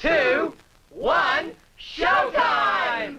2, 1, showtime!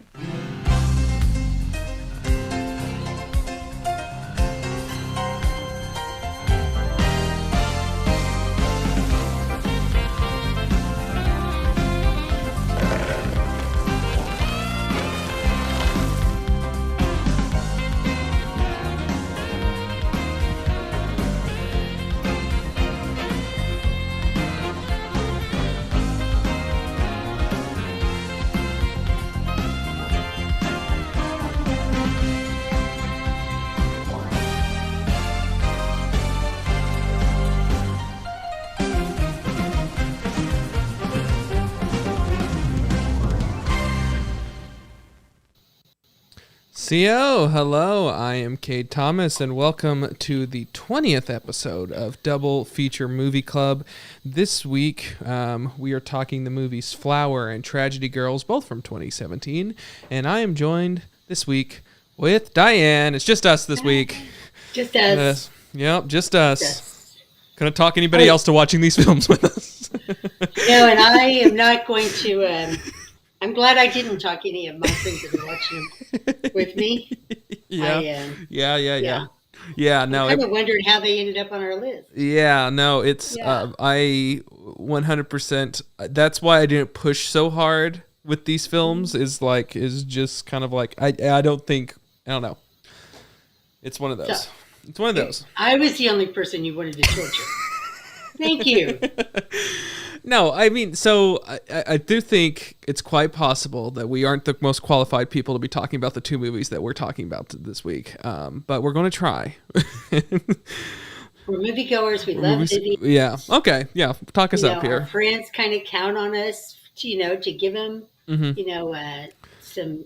CO, hello, I am Cade Thomas, and welcome to the 20th episode of Double Feature Movie Club. This week, we are talking the movies Flower and Tragedy Girls, both from 2017, and I am joined this week with Diane. It's just us this week. Just us. Yep, just us. Couldn't talk anybody else to watching these films with us. No, and I am not going to... I'm glad I didn't talk any of my friends that are watching them with me. Yeah. Yeah. No, I kind of wondered how they ended up on our list. Yeah, no, it's I 100%. That's why I didn't push so hard with these films. Is just kind of like I don't know. It's one of those. So, it's one of those. I was the only person you wanted to torture. Thank you. No, I mean, so I do think it's quite possible that we aren't the most qualified people to be talking about the two movies that we're talking about this week, but we're going to try. We're moviegoers. We love movies. Yeah. Okay. Yeah. Talk us up here. Our friends kind of count on us, to give them, some,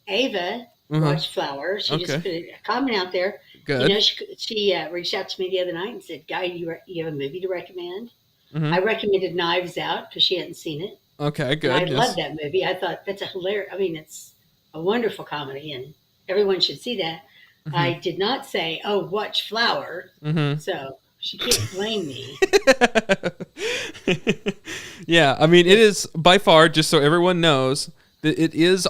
Ava watched Flower. She just put a comment out there. Good. She reached out to me the other night and said, "Guy, you have a movie to recommend?" I recommended Knives Out because she hadn't seen it. Okay, good. And I love that movie. I thought that's a hilarious. I mean, it's a wonderful comedy, and everyone should see that. I did not say, "Oh, watch Flower," so she can't blame me. Yeah, I mean, it is by far, just so everyone knows, that it is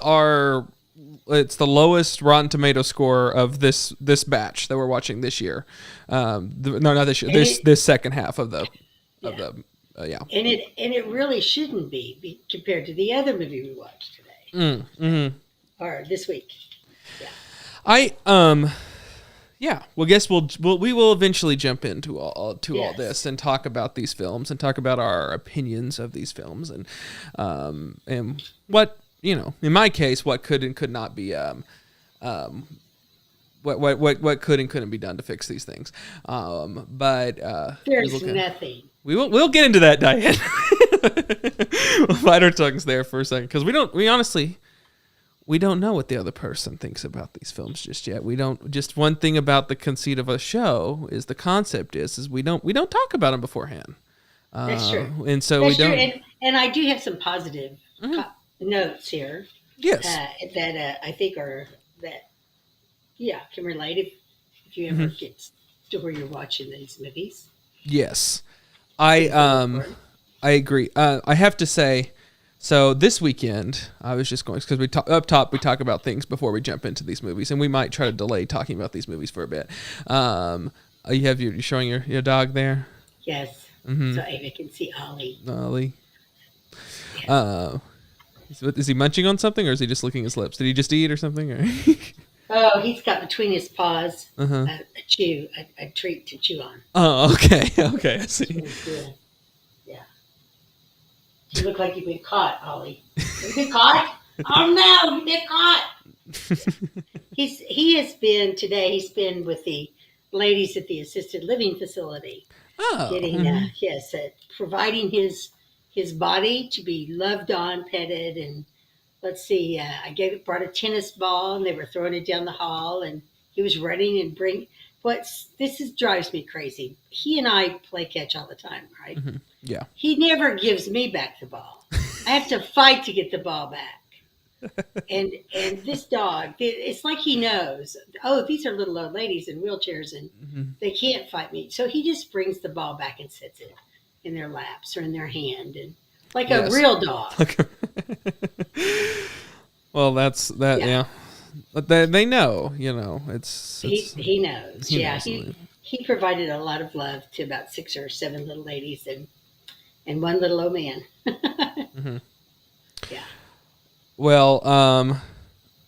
it's the lowest Rotten Tomato score of this batch that we're watching this year. Not this year. This second half of the. And it really shouldn't be compared to the other movie we watched today or this week. Yeah. Well, guess we will eventually jump into all this and talk about these films and talk about our opinions of these films and what in my case what could and could not be what could and couldn't be done to fix these things. But there's nothing. We'll get into that, Diane. We'll fight our tongues there for a second because we honestly don't know what the other person thinks about these films just yet. We don't. Just one thing about the conceit of a show is the concept is we don't talk about them beforehand. That's true. And so That's we don't. True. And I do have some positive notes here. Yes. That I think are can relate if you ever get to where you're watching these movies. Yes. I agree. I have to say, so this weekend I was just going because we talk about things before we jump into these movies, and we might try to delay talking about these movies for a bit. You're showing your dog there. Yes. So Ava can see Ollie. Yes. Is he munching on something, or is he just licking his lips? Did he just eat or something? Or? Oh, he's got between his paws a treat to chew on. Oh, okay. Okay, I see. Yeah. You look like you've been caught, Ollie. You've been caught? Oh, no, you've been caught. He's been with the ladies at the assisted living facility. Oh. Getting, providing his body to be loved on, petted, and let's see, brought a tennis ball, and they were throwing it down the hall, and he was running and drives me crazy. He and I play catch all the time, right? Mm-hmm. Yeah. He never gives me back the ball. I have to fight to get the ball back. And this dog, it's like he knows, these are little old ladies in wheelchairs, and they can't fight me. So he just brings the ball back and sits it in their laps or in their hand. And like Yes. a real dog. Well, that's that. Yeah, but they know. It's He knows. he Yeah, knows. he provided a lot of love to about 6 or 7 little ladies and one little old man. Mm-hmm. Yeah. Well,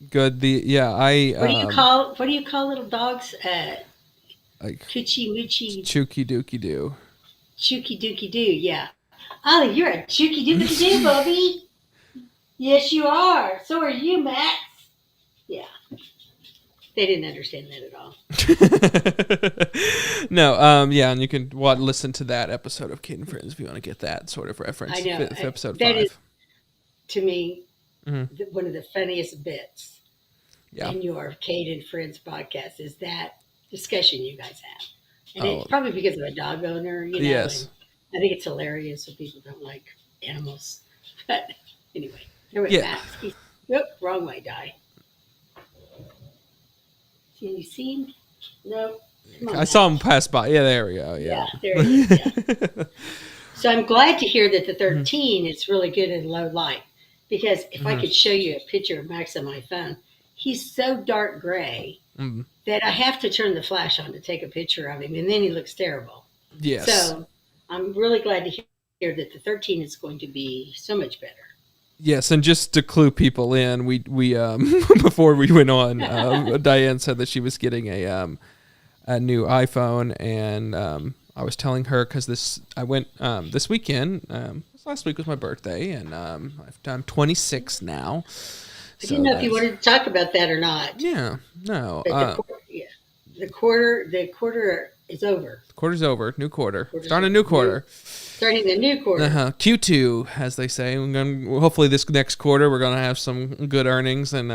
good. I What do you call little dogs? like Coochie moochie chooky dookie doo. chooky dookie doo. Yeah. Oh, you're a chooky dookie doo, Bobby. Yes, you are. So are you, Max. Yeah. They didn't understand that at all. No, yeah, and you can listen to that episode of Cade and Friends if you want to get that sort of reference. I know. Episode that 5. Is, to me, Mm-hmm. one of the funniest bits Yeah. in your Cade and Friends podcast is that discussion you guys have. And Oh. it's probably because of a dog owner, Yes. And I think it's hilarious when people don't like animals. But anyway, there was Yeah. Max. Nope, wrong way, Di. Can you see him? Nope. Come on, I Max. saw him pass by. Yeah, there we go. Yeah. There he is. Yeah. So I'm glad to hear that the 13 is really good in low light. Because if I could show you a picture of Max on my phone, he's so dark gray that I have to turn the flash on to take a picture of him, and then he looks terrible. Yes. So I'm really glad to hear that the 13 is going to be so much better. Yes, and just to clue people in, we before we went on, Diane said that she was getting a new iPhone, and I was telling her because I went this weekend. Last week was my birthday, and I'm 26 now. I didn't know if you wanted to talk about that or not. Yeah, no. But the quarter is over. The quarter's over. New quarter. Quarter's Starting a over. new quarter. Starting the new quarter. Q2, as they say. Hopefully this next quarter we're gonna have some good earnings and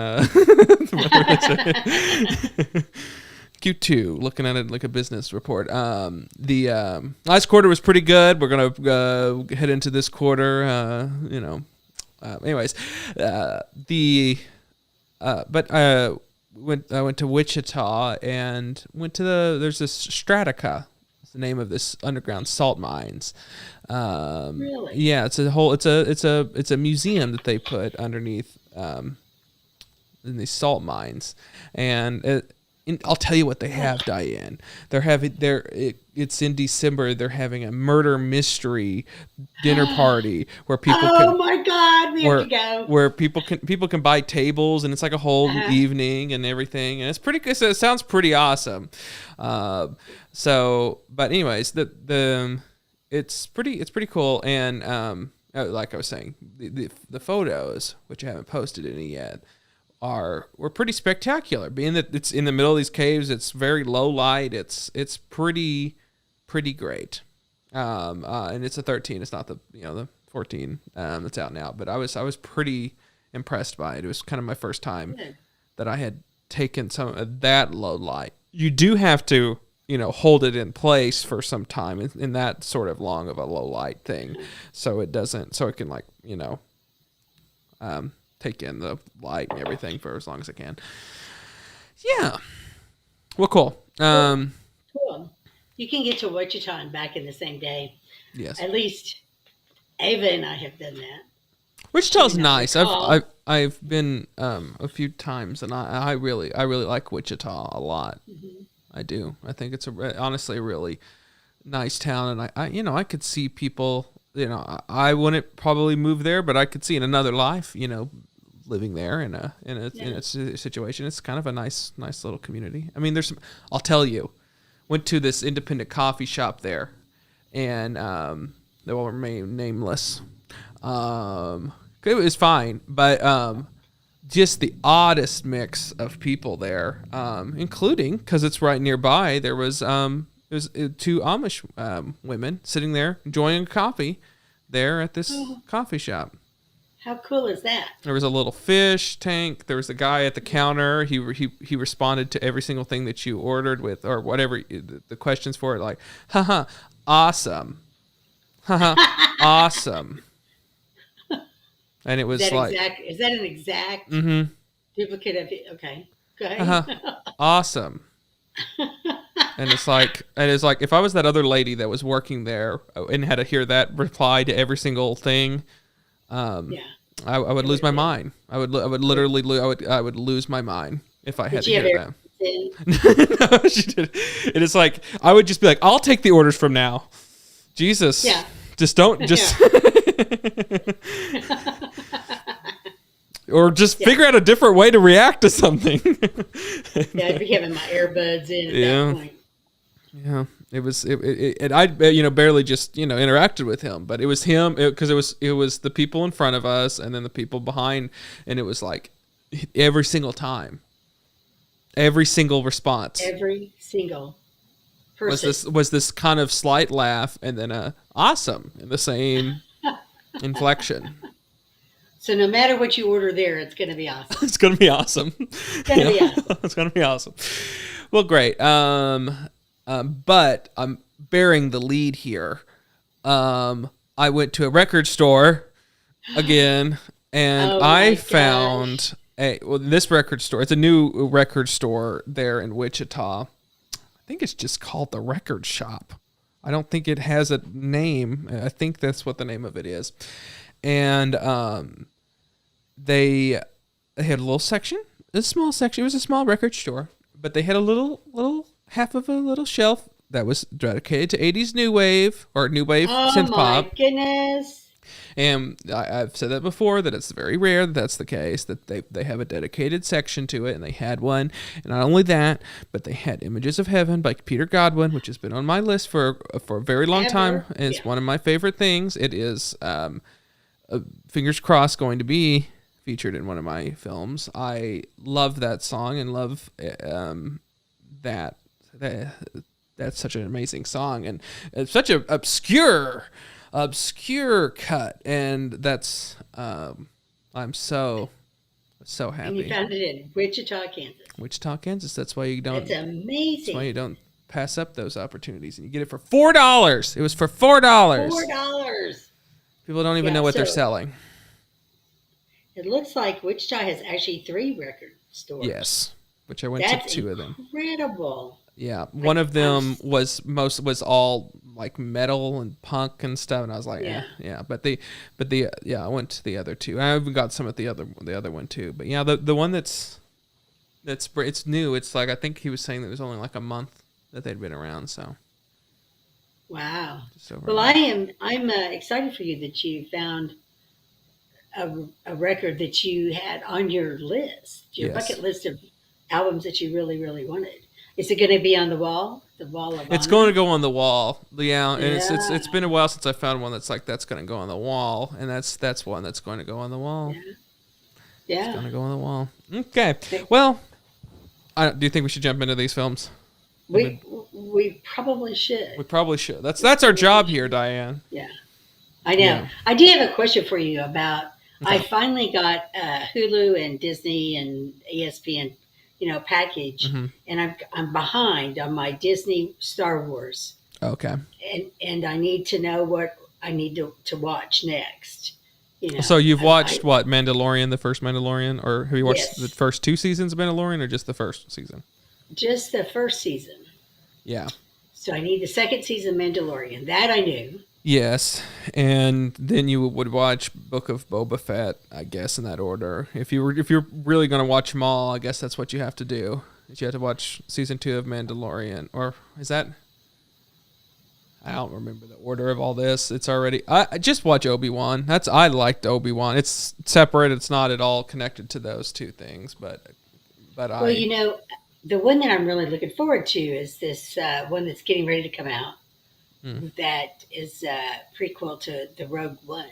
Q2, looking at it like a business report. The last quarter was pretty good. We're gonna head into this quarter. Anyways, but I went to Wichita and went to there's this Stratica. It's the name of this underground salt mines. Really? Yeah, it's a museum that they put underneath in these salt mines, and I'll tell you what they have, Diane. It's in December. They're having a murder mystery dinner party where people Oh my God, we have to go. Where people can buy tables, and it's like a whole evening and everything, and it's pretty good. So it sounds pretty awesome. But anyways, it's pretty cool, and like I was saying, the photos, which I haven't posted any yet, were pretty spectacular. Being that it's in the middle of these caves, it's very low light. It's pretty great. And it's a 13. It's not the 14 that's out now. But I was pretty impressed by it. It was kind of my first time that I had taken some of that low light. You do have to hold it in place for some time in that sort of long of a low light thing, so it can take in the light and everything for as long as it can. Yeah. Well, cool. Cool. You can get to Wichita and back in the same day. Yes. At least Ava and I have done that. Wichita's nice. I've been a few times, and I really like Wichita a lot. Mm-hmm. I do. I think it's honestly a really nice town, and I could see people. I wouldn't probably move there, but I could see in another life, living there in a situation. It's kind of a nice little community. I mean, I'll tell you, went to this independent coffee shop there, and they will remain nameless. It was fine, but just the oddest mix of people there, including, because it's right nearby, there was two Amish women sitting there enjoying coffee there at this coffee shop. How cool is that? There was a little fish tank. There was a guy at the counter. He responded to every single thing that you ordered with, or whatever the questions for it, like, haha, awesome. Haha, awesome. And it was is like... Is that an exact duplicate of it? Okay, go ahead. Uh-huh. Awesome. And it's like if I was that other lady that was working there and had to hear that reply to every single thing, Yeah. I would lose my mind. I would literally I would lose my mind if I had to hear that. No, she did. It is like I would just be like, I'll take the orders from now. Jesus. Yeah. Just don't or just figure out a different way to react to something. Yeah, I'd be having my earbuds in at that point. Yeah, and I barely just interacted with him, but it was him because it was the people in front of us and then the people behind, and it was like every single time, every single response, every single person was this kind of slight laugh and then a awesome in the same inflection. So no matter what you order there, it's going to be awesome. It's going to be awesome. It's going to be awesome. It's going to be awesome. Well, great. But I'm bearing the lead here. I went to a record store again, and I found this record store. It's a new record store there in Wichita. I think it's just called the Record Shop. I don't think it has a name. I think that's what the name of it is. And they had a little section, a small section. It was a small record store, but they had a little half of a little shelf that was dedicated to 80s new wave synth pop. Oh my goodness. And I've said that before, that it's very rare that's the case, that they have a dedicated section to it, and they had one. And not only that, but they had Images of Heaven by Peter Godwin, which has been on my list for a very long time. And it's one of my favorite things. It is, fingers crossed, going to be featured in one of my films. I love that song and love that. That's such an amazing song, and it's such an obscure cut, and that's I'm so happy. And you found it in Wichita, Kansas. Wichita, Kansas. That's why you don't. That's amazing. That's why you don't pass up those opportunities, and you get it for $4. It was for $4. $4. People don't even know what they're selling. It looks like Wichita has actually 3 record stores. Yes, which I went to 2 of them. Incredible. Yeah, one of them was all like metal and punk and stuff, and I was like, yeah. But I went to the other 2. I even got some at the other one too. But yeah, the one that's it's new. It's like I think he was saying that it was only like a month that they'd been around. So. Wow. Well, I'm excited for you that you found a record that you had on your list, your bucket list of albums that you really, really wanted. Is it going to be on the wall? The wall of honor? It's going to go on the wall. Yeah, and it's been a while since I found one that's going to go on the wall, and that's one that's going to go on the wall. Yeah. It's going to go on the wall. Okay. Well, do you think we should jump into these films? We probably should. We probably should. That's our job here, Diane. Yeah. I know. Yeah. I do have a question for you about. Okay. I finally got Hulu and Disney and ESPN, package, and I'm behind on my Disney Star Wars. Okay. And I need to know what I need to watch next. So you've watched what, Mandalorian, the first Mandalorian, or have you watched the first 2 seasons of Mandalorian, or just the first season? Just the first season. Yeah. So I need the second season of Mandalorian. That I knew. Yes, and then you would watch Book of Boba Fett, I guess, in that order. If you're really going to watch them all, I guess that's what you have to do. You have to watch season 2 of Mandalorian, or is that? I don't remember the order of all this. It's already. I just watch Obi-Wan. I liked Obi-Wan. It's separate. It's not at all connected to those 2 things, but well, the one that I'm really looking forward to is this one that's getting ready to come out. That is a prequel to the Rogue One.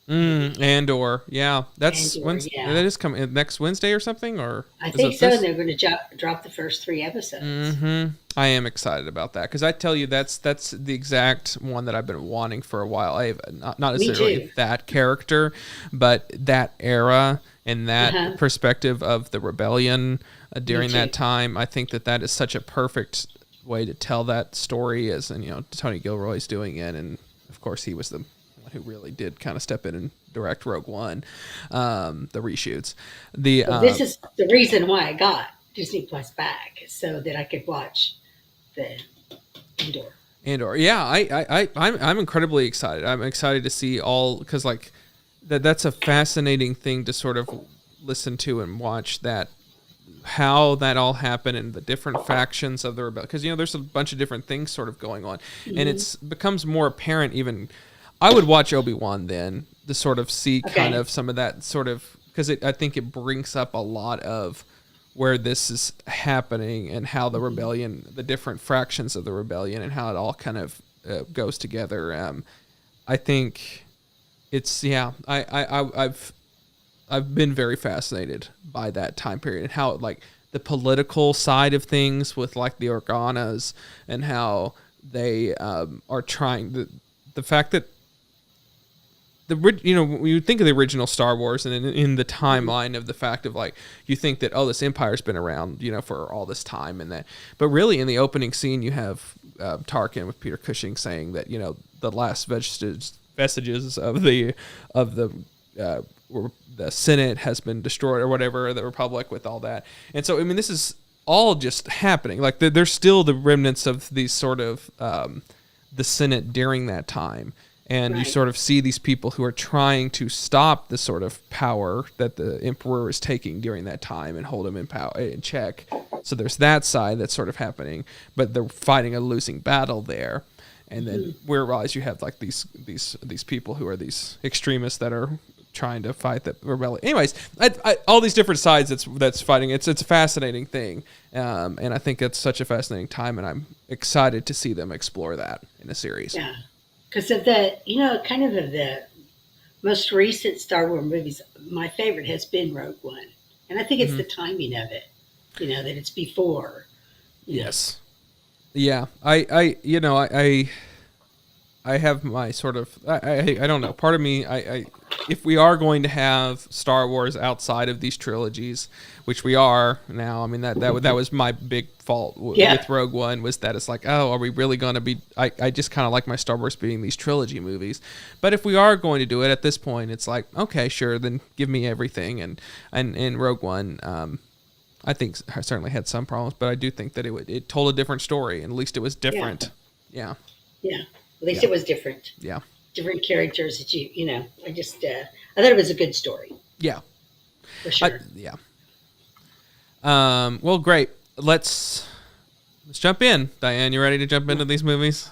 Andor, yeah, that is coming next Wednesday or something, or I think so. And they're going to drop the first 3 episodes. I am excited about that because I tell you that's the exact one that I've been wanting for a while. I have not necessarily that character, but that era and that perspective of the rebellion during that time. I think that is such a perfect way to tell that story, as Tony Gilroy's doing it, and of course he was the one who really did kind of step in and direct Rogue One, the reshoots. This is the reason why I got Disney Plus back, so that I could watch the Andor. Yeah, I'm incredibly excited. I'm excited to see all, because that's a fascinating thing to sort of listen to and watch, that how that all happened and the different factions of the rebellion, because there's a bunch of different things sort of going on, and it's becomes more apparent. Even I would watch Obi-Wan then to sort of see kind of some of that sort of, because I think it brings up a lot of where this is happening and how the rebellion, the different fractions of the rebellion, and how it all kind of goes together. I think it's I've been very fascinated by that time period and how, like, the political side of things with, like, the Organas, and how they are trying, the fact that when you think of the original Star Wars, and in the timeline of the fact of, like, you think that, oh, this empire's been around, for all this time, and that, but really in the opening scene you have Tarkin with Peter Cushing saying that the last vestiges of the the Senate has been destroyed, or whatever, the Republic, with all that. And so, I mean, this is all just happening. Like, there's still the remnants of these sort of the Senate during that time. And you sort of see these people who are trying to stop the sort of power that the Emperor is taking during that time and hold him in check. So there's that side that's sort of happening, but they're fighting a losing battle there. And then whereas you have, like, these people who are these extremists that are trying to fight the rebellion. Anyways, all these different sides that's fighting. It's a fascinating thing, and I think it's such a fascinating time, and I'm excited to see them explore that in a series. Yeah, because of the kind of the most recent Star Wars movies, my favorite has been Rogue One, and I think it's the timing of it. That it's before. Yes. Yeah, I have my sort of, I don't know. Part of me, if we are going to have Star Wars outside of these trilogies, which we are now, I mean, that was my big fault with Rogue One, was that it's like, oh, are we really going to be? I just kind of like my Star Wars being these trilogy movies. But if we are going to do it at this point, it's like, okay, sure, then give me everything. And Rogue One, I think I certainly had some problems, but I do think that it told a different story, and at least it was different. Yeah. Yeah. At least it was different. Yeah. Different characters that I just, I thought it was a good story. Yeah. For sure. Yeah. Well, great. Let's jump in. Diane, you ready to jump into these movies?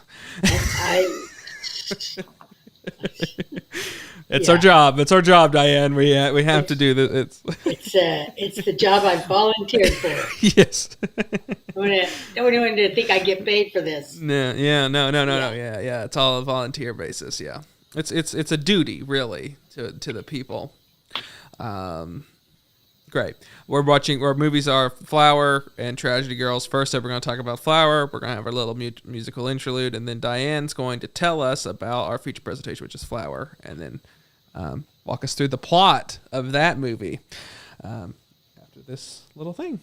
It's our job. It's our job, Diane. We have to do this. It's the job I volunteered for. Yes. I don't want anyone to think I get paid for this. No. Yeah. It's all a volunteer basis. Yeah. It's a duty, really, to the people. Great. Our movies are Flower and Tragedy Girls. First up, we're going to talk about Flower. We're going to have our little musical interlude, and then Diane's going to tell us about our feature presentation, which is Flower, and then walk us through the plot of that movie after this little thing.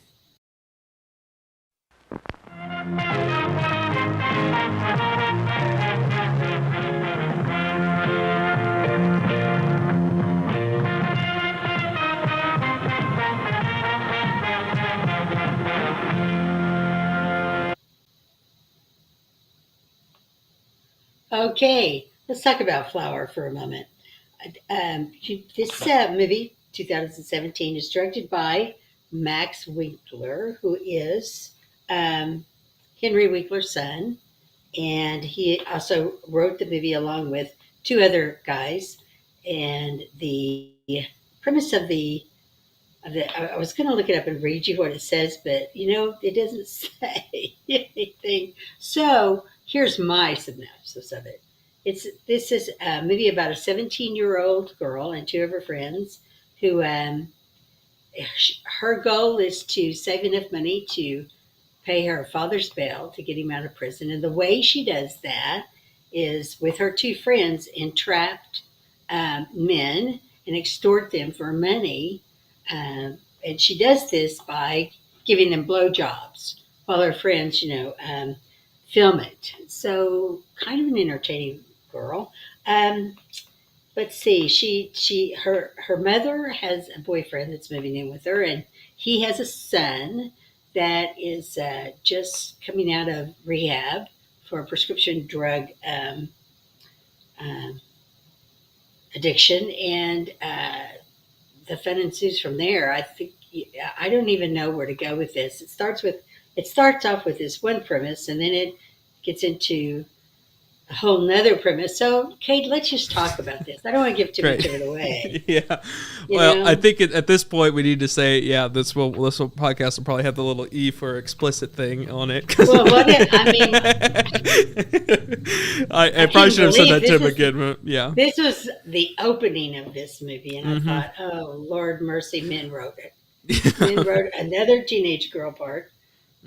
Okay, let's talk about Flower for a moment. This movie, 2017, is directed by Max Winkler, who is Henry Winkler's son, and he also wrote the movie along with two other guys. And the premise of I was going to look it up and read you what it says, but it doesn't say anything. So here's my synopsis of it. This is a movie about a 17-year-old girl and two of her friends who her goal is to save enough money to pay her father's bail to get him out of prison. And the way she does that is with her two friends entrapped men and extort them for money. And she does this by giving them blowjobs while her friends, film it. So kind of an entertaining girl. Let's see. Her mother has a boyfriend that's moving in with her, and he has a son that is just coming out of rehab for a prescription drug addiction, and the fun ensues from there. I think I don't even know where to go with this. It starts off with this one premise, and then it gets into a whole nother premise. So, Kate, let's just talk about this. I don't want to give too much of it away. Yeah. You Well, know? I think at this point we need to say, this podcast will probably have the little E for explicit thing on it. Well, I mean, I probably should have said that to this begin with. Yeah. this was the opening of this movie, and Mhm. I thought, oh, Lord mercy, men wrote it. Men wrote another teenage girl part.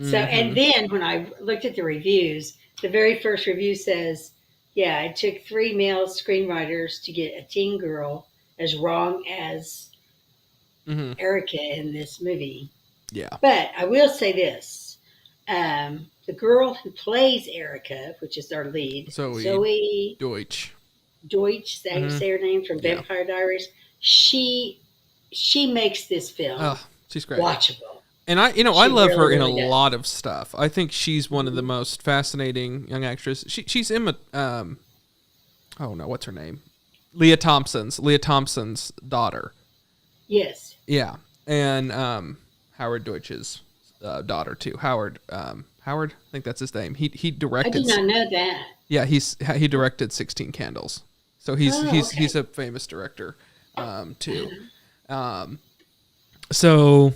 So, and then when I looked at the reviews, the very first review says, yeah, it took 3 male screenwriters to get a teen girl as wrong as Mhm. Erica in this movie. Yeah. But I will say this. The girl who plays Erica, which is our lead, Zoe Deutsch. Deutsch, is that how you say her name, from Yeah. Vampire Diaries, she makes this film Oh, she's great. watchable. And I She love her really, in really a does. lot of stuff. I think she's one of the most fascinating young actresses. She's Emma. Oh no, what's her name? Leah Thompson's daughter. Yes. Yeah, and Howard Deutsch's daughter too. Howard. Howard. I think that's his name. He I directed. did not know that. Yeah, he directed 16 Candles. So he's okay. he's a famous director too. So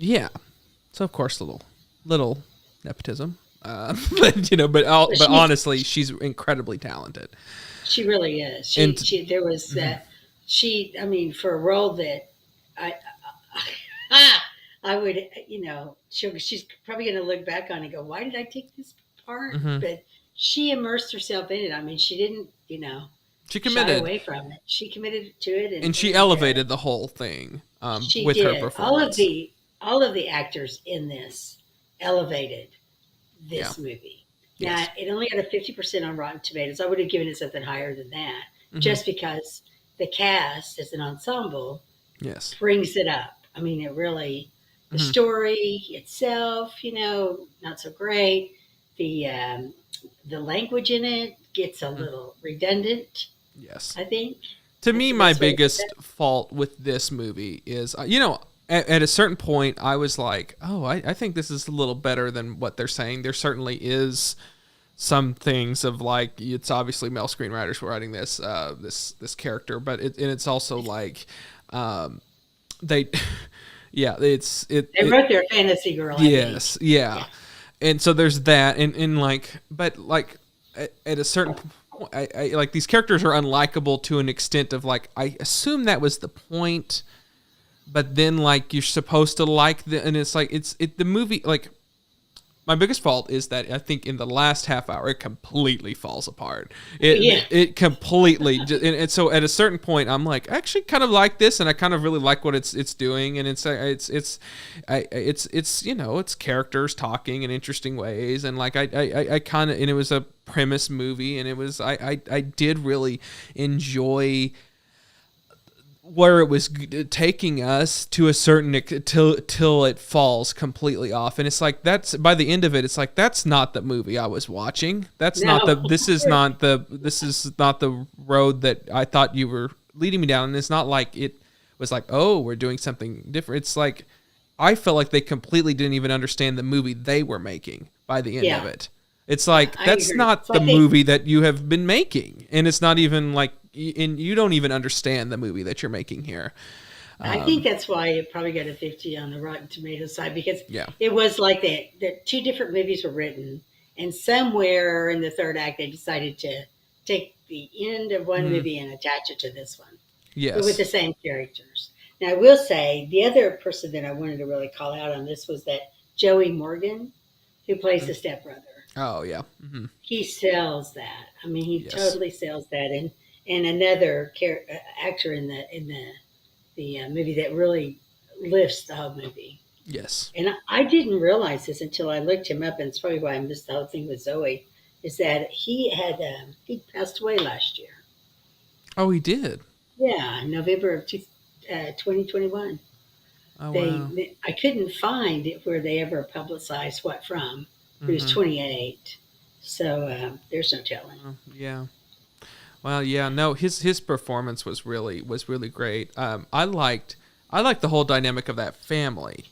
yeah. So of course little nepotism. But honestly, she's incredibly talented. She really is. And- There was I mean, for a role that I I would, she's probably going to look back on it and go, why did I take this part? Mhm. But she immersed herself in it. I mean, she didn't, She shy committed. away from it. She committed to it, And she elevated the whole thing she with did. her performance. All of the actors in this elevated this movie. Now, Yes. it only got a 50% on Rotten Tomatoes. I would have given it something higher than that, Mhm. just because the cast as an ensemble Yes. brings it up. I mean, it really, the Mhm. story itself, not so great. The language in it gets a little redundant, Yes. I think. To That's me, the my best way to put biggest it. fault with this movie is, at a certain point, I was like, oh, I think this is a little better than what they're saying. There certainly is some things of like, it's obviously male screenwriters writing this this character, but it's also like, they, yeah, They wrote their fantasy girl. I think. yes, yeah. And so there's that, and like, but like at a certain point, I like these characters are unlikable to an extent of like, I assume that was the point, but then like you're supposed to like and it's like the movie, like my biggest fault is that I think in the last half hour it completely falls apart. It completely and so at a certain point I'm like, I actually kind of like this, and I kind of really like what it's doing, and it's characters talking in interesting ways, and like I kind of, and it was a premise movie, and it was I did really enjoy where it was taking us to a certain till it falls completely off, and it's like, that's by the end of it, it's like, that's not the movie I was watching. That's not the this is not the road that I thought you were leading me down. And it's not like it was like, oh, we're doing something different. It's like I felt like they completely didn't even understand the movie they were making by the end of it. It's like, that's agree. not So the movie that you have been making, and it's not even like, and you don't even understand the movie that you're making here. I think that's why it probably got a 50 on the Rotten Tomatoes side, because Yeah. it was like that 2 different movies were written, and somewhere in the third act they decided to take the end of one movie and attach it to this one, but with the Yes. same characters. Now, I will say the other person that I wanted to really call out on this was that Joey Morgan, who plays the stepbrother. Oh yeah. Mm-hmm. He sells that. I mean, he Yes. totally sells that, and another actor in the movie that really lifts the whole movie. Yes. And I didn't realize this until I looked him up, and it's probably why I missed the whole thing with Zoe, is that he passed away last year. Oh, he did. Yeah, in November of 2021. Oh wow. I couldn't find it where they ever publicized what from. He was 28, so there's no telling. Yeah. Well, yeah, no, his performance was really great. I liked the whole dynamic of that family.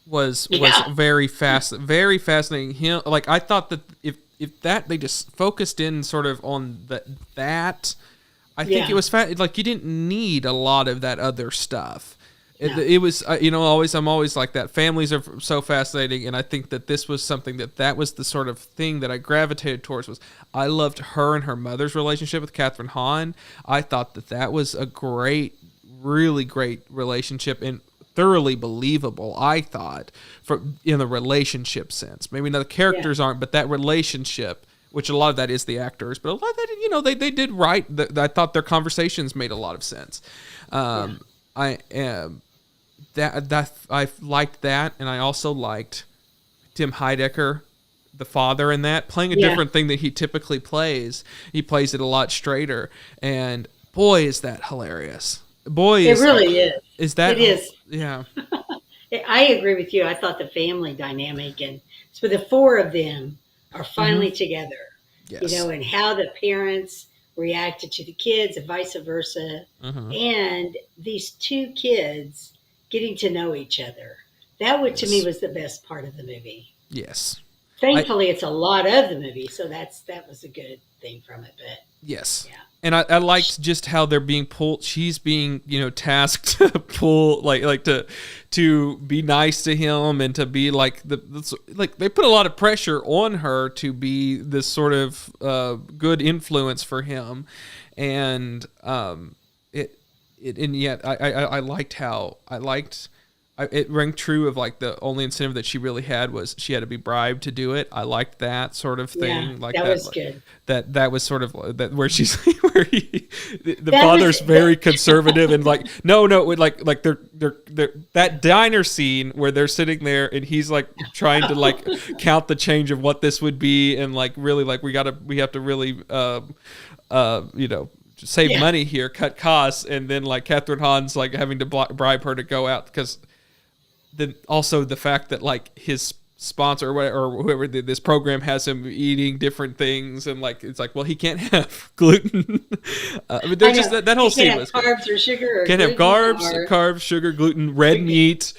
Was Yeah. very fascinating. Him, like, I thought that if that they just focused in sort of on that, I think it Yeah. was like you didn't need a lot of that other stuff. No. It was always I'm always like that. Families are so fascinating, and I think that this was something that was the sort of thing that I gravitated towards. Was I loved her and her mother's relationship with Catherine Hahn. I thought that was a really great relationship and thoroughly believable. I thought in the relationship sense. Maybe not the characters aren't, but that relationship. Which a lot of that is the actors, but a lot of that, they did right. I thought their conversations made a lot of sense. I am. That I liked that, and I also liked Tim Heidecker, the father, in that playing a different thing that he typically plays. He plays it a lot straighter, and boy, is that hilarious! Boy, It really is. Is that It is. Yeah, I agree with you. I thought the family dynamic, and so the four of them are finally together. yes, And how the parents reacted to the kids and vice versa, and these two kids getting to know each other. That to me was the best part of the movie. yes. Thankfully, it's a lot of the movie, so that was a good thing from it. But Yes. yeah. And I liked just how they're being pulled. She's being, tasked to pull, like to be nice to him and to be like they put a lot of pressure on her to be this sort of good influence for him, and and yet I liked how it rang true of like the only incentive that she really had was she had to be bribed to do it. I liked that sort of thing. Yeah, like that was good. That was sort of that where she's where the father's very conservative and like no like they're that diner scene where they're sitting there and he's like trying to like count the change of what this would be and like really like we have to really save money here, cut costs, and then like Catherine Hahn's like having to bribe her to go out because then also the fact that like his sponsor or whoever this program has him eating different things and like it's like well he can't have gluten. But there's just that whole scene was carbs or sugar. Or can't have carbs, sugar, gluten, red meat.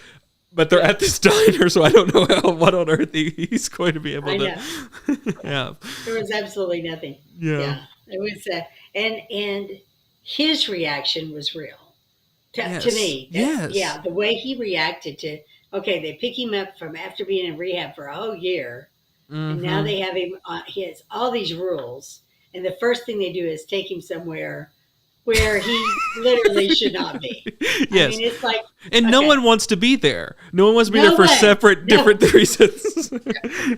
But they're at this diner, so I don't know what on earth he's going to be able to. Yeah, there was absolutely nothing. Yeah, it was, and his reaction was real to me. Yeah, the way he reacted to. Okay, they pick him up from after being in rehab for a whole year, and now they have him. He has all these rules, and the first thing they do is take him somewhere where he literally should not be. Yes. I mean, it's like, and no one wants to be there. No one wants to be there for different reasons.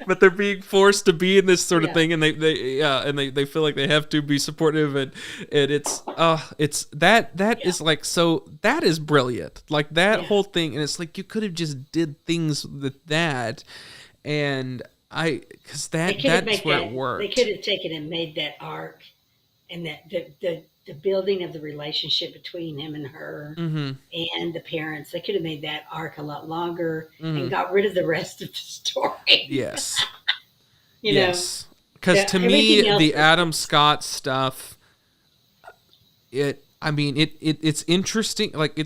But they're being forced to be in this sort of thing, and they feel like they have to be supportive, and it's that is like so that is brilliant. Like that whole thing, and it's like you could have just did things with that, and because that's where it worked. They could have taken and made that arc, and that the building of the relationship between him and her and the parents. They could have made that arc a lot longer and got rid of the rest of the story. Yes. you yes. Because to me, the Adam Scott stuff, it's interesting. Like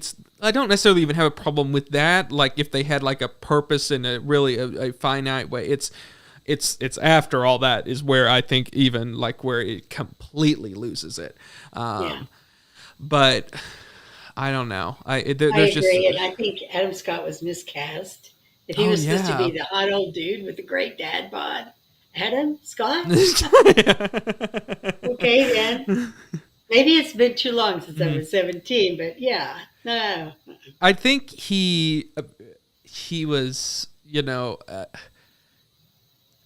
I don't necessarily even have a problem with that. Like if they had like a purpose in a finite way, it's after all that is where I think even like where it completely loses it. But I don't know. I agree, and I think Adam Scott was miscast. If he was supposed to be the hot old dude with the great dad bod, Adam Scott. Okay, then maybe it's been too long since I was 17, but yeah, no. I think he was,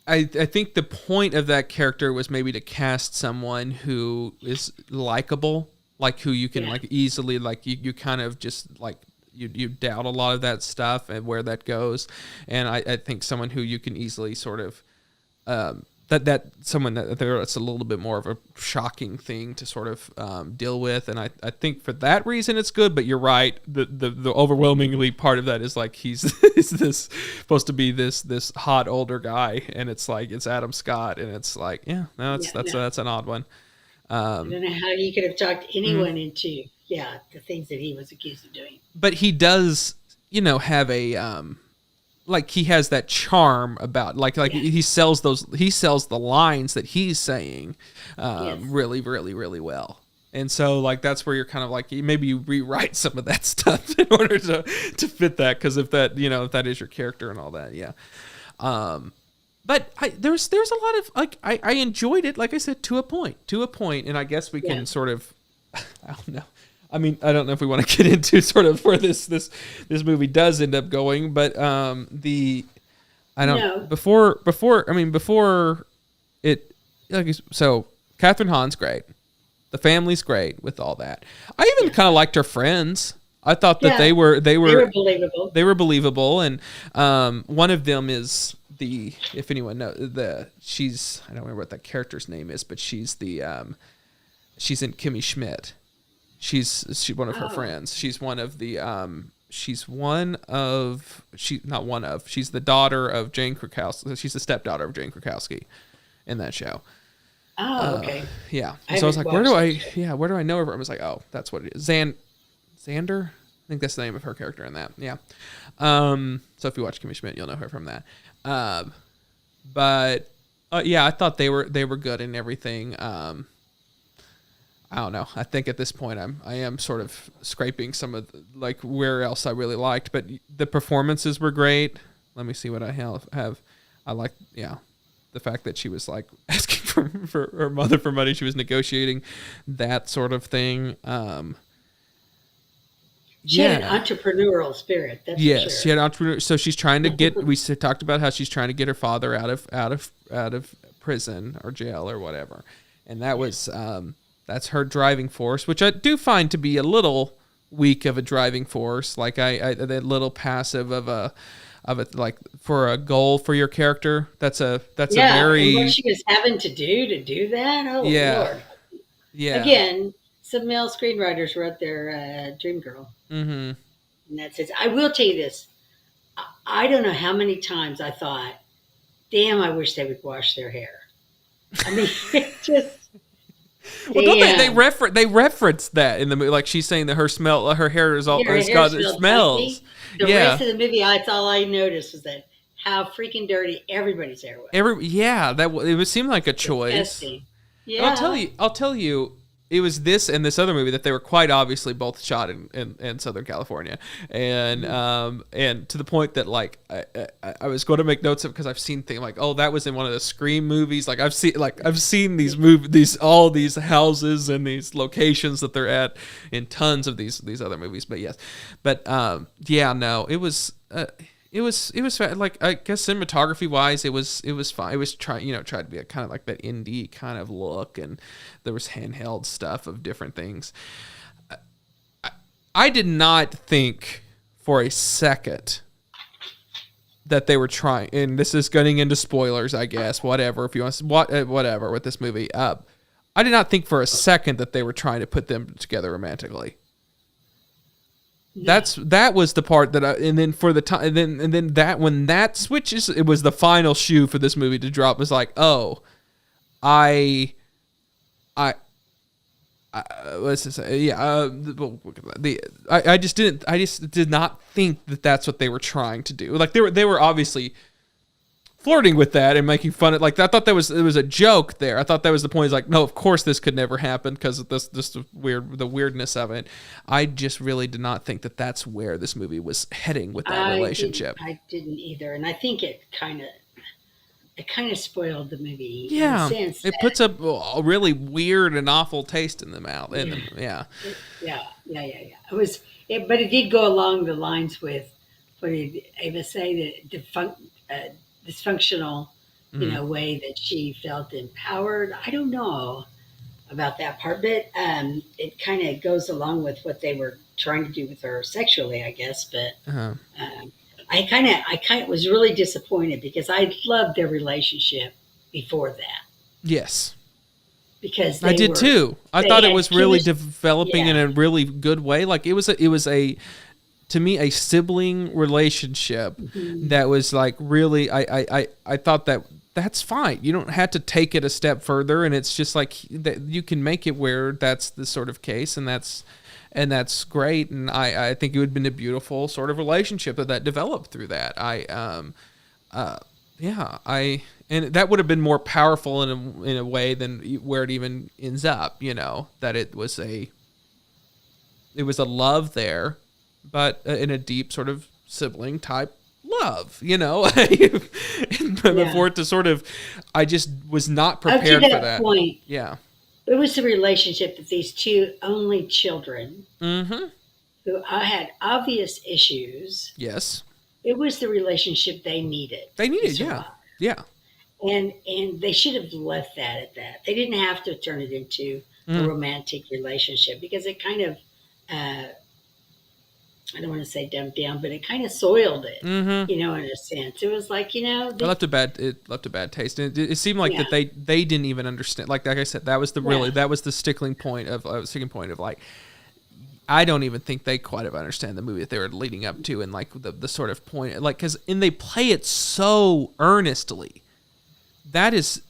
I think the point of that character was maybe to cast someone who is likable, like who you can like easily like you kind of just like you doubt a lot of that stuff and where that goes, and I think someone who you can easily sort of someone that's a little bit more of a shocking thing to sort of deal with, and I think for that reason it's good. But you're right, the overwhelmingly part of that is like he's this supposed to be this hot older guy, and it's like it's Adam Scott, and it's like that's an odd one. I don't know how you could have talked anyone into the things that he was accused of doing. But he does, have a like he has that charm about he sells the lines that he's saying really, really, really well. And so, like, that's where you're kind of like, maybe you rewrite some of that stuff in order to fit that, because if that is your character and all that, yeah. But there's a lot of, like, I enjoyed it, like I said, to a point, and I guess we can sort of, I don't know. I mean, I don't know if we want to get into sort of where this movie does end up going, but before it, like, so Catherine Hahn's great. The family's great with all that. I even kind of liked her friends. I thought that they were believable. They were believable, and one of them is if anyone knows she's, I don't remember what that character's name is, but she's she's in Kimmy Schmidt. She's one of her friends. She's one of the she's the daughter of Jane Krakowski. She's the stepdaughter of Jane Krakowski in that show. Oh, okay. Yeah. So I was like, where do I know her from? I was like, oh, that's what it is. Xander? I think that's the name of her character in that. Yeah. So if you watch Kimmy Schmidt, you'll know her from that. But I thought they were good in everything. I don't know. I think at this point I am sort of scraping some of like where else I really liked, but the performances were great. Let me see what I have. I like, the fact that she was like asking for her mother for money. She was negotiating that sort of thing. She had an entrepreneurial spirit. That's for sure. She had entrepreneur. So she's trying to get. We talked about how she's trying to get her father out of prison or jail or whatever, and that was that's her driving force, which I do find to be a little weak of a driving force. Like I that little passive of a like for a goal for your character. That's a very, and what she was having to do that. Oh Lord. Yeah. Again, some male screenwriters wrote their dream girl. Mm-hmm. And that's it. I will tell you this. I don't know how many times I thought, damn, I wish they would wash their hair. I mean, it just... Well, don't they reference that in the movie? Like she's saying that her hair is all it smells. The rest of the movie, that's all I noticed was that how freaking dirty everybody's hair was. It would seem like a choice. Disgusting. Yeah, I'll tell you. It was this and this other movie that they were quite obviously both shot in Southern California, and to the point that like I was going to make notes of, because I've seen things like, oh, that was in one of the Scream movies. Like I've seen these all these houses and these locations that they're at in tons of these other movies. But yes, but it was. It was like, I guess cinematography wise, it was fine. It was tried to be a kind of like that indie kind of look, and there was handheld stuff of different things. I did not think for a second that they were trying, and this is getting into spoilers, I guess. Whatever, if you want, whatever with this movie. I did not think for a second that they were trying to put them together romantically. That was the part that and then for the time, and then that when that switches, it was the final shoe for this movie to drop. It was like, oh, I let's just say, I just did not think that that's what they were trying to do. Like they were obviously flirting with that and making fun of, like, I thought it was a joke there. I thought that was the point. It's like, no, of course this could never happen because of this the weirdness of it. I just really did not think that that's where this movie was heading with that relationship. I didn't either, and I think it kind of spoiled the movie. Yeah, in the sense it puts a really weird and awful taste in the mouth. Yeah. It was, but it did go along the lines with what did Ava say, the dysfunctional, way that she felt empowered. I don't know about that part, but it kind of goes along with what they were trying to do with her sexually, I guess. But I kind of was really disappointed because I loved their relationship before that. Yes. Because I did too. I thought it was really developing in a really good way. Like it was to me, a sibling relationship that was like really, I thought that that's fine. You don't have to take it a step further, and it's just like that you can make it where that's the sort of case, and that's great. And I think it would have been a beautiful sort of relationship that developed through that. And that would have been more powerful in a way than where it even ends up. That it was a love there, but in a deep sort of sibling type love, before it to sort of, I just was not prepared Up to for that point. Yeah. It was the relationship that these two only children Mm-hmm. who had obvious issues. Yes. It was the relationship they needed. Yeah. Yeah. And they should have left that at that. They didn't have to turn it into a romantic relationship, because it kind of, I don't want to say dumbed down, but it kind of soiled it, in a sense. It was like, it left a bad taste. And it seemed like that they didn't even understand. Like I said, that was that was the sticking point of like, I don't even think they quite have understand the movie that they were leading up to, and like the sort of point, like, and they play it so earnestly. That is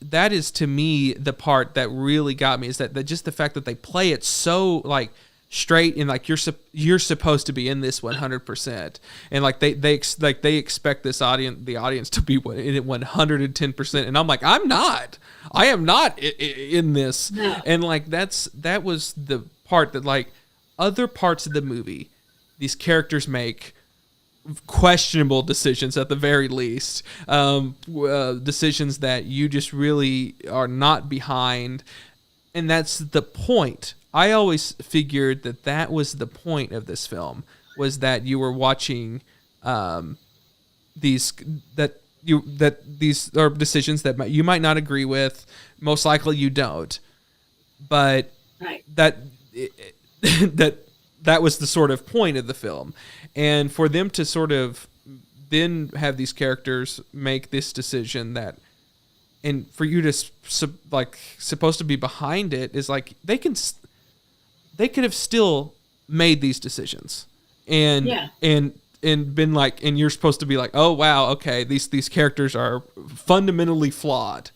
to me the part that really got me, is that just the fact that they play it so like straight, and like you're supposed to be in this 100%, and like they expect the audience to be in it 110%, and I'm like, I am not in this. No. And like that was the part that, like, other parts of the movie, these characters make questionable decisions at the very least, decisions that you just really are not behind, and that's the point. I always figured that was the point of this film, was that you were watching these are decisions that you might not agree with. Most likely you don't, but right. that was the sort of point of the film. And for them to sort of then have these characters make this decision and for you to supposed to be behind it, is like they could have still made these decisions and been like, and you're supposed to be like, oh wow, okay, these characters are fundamentally flawed.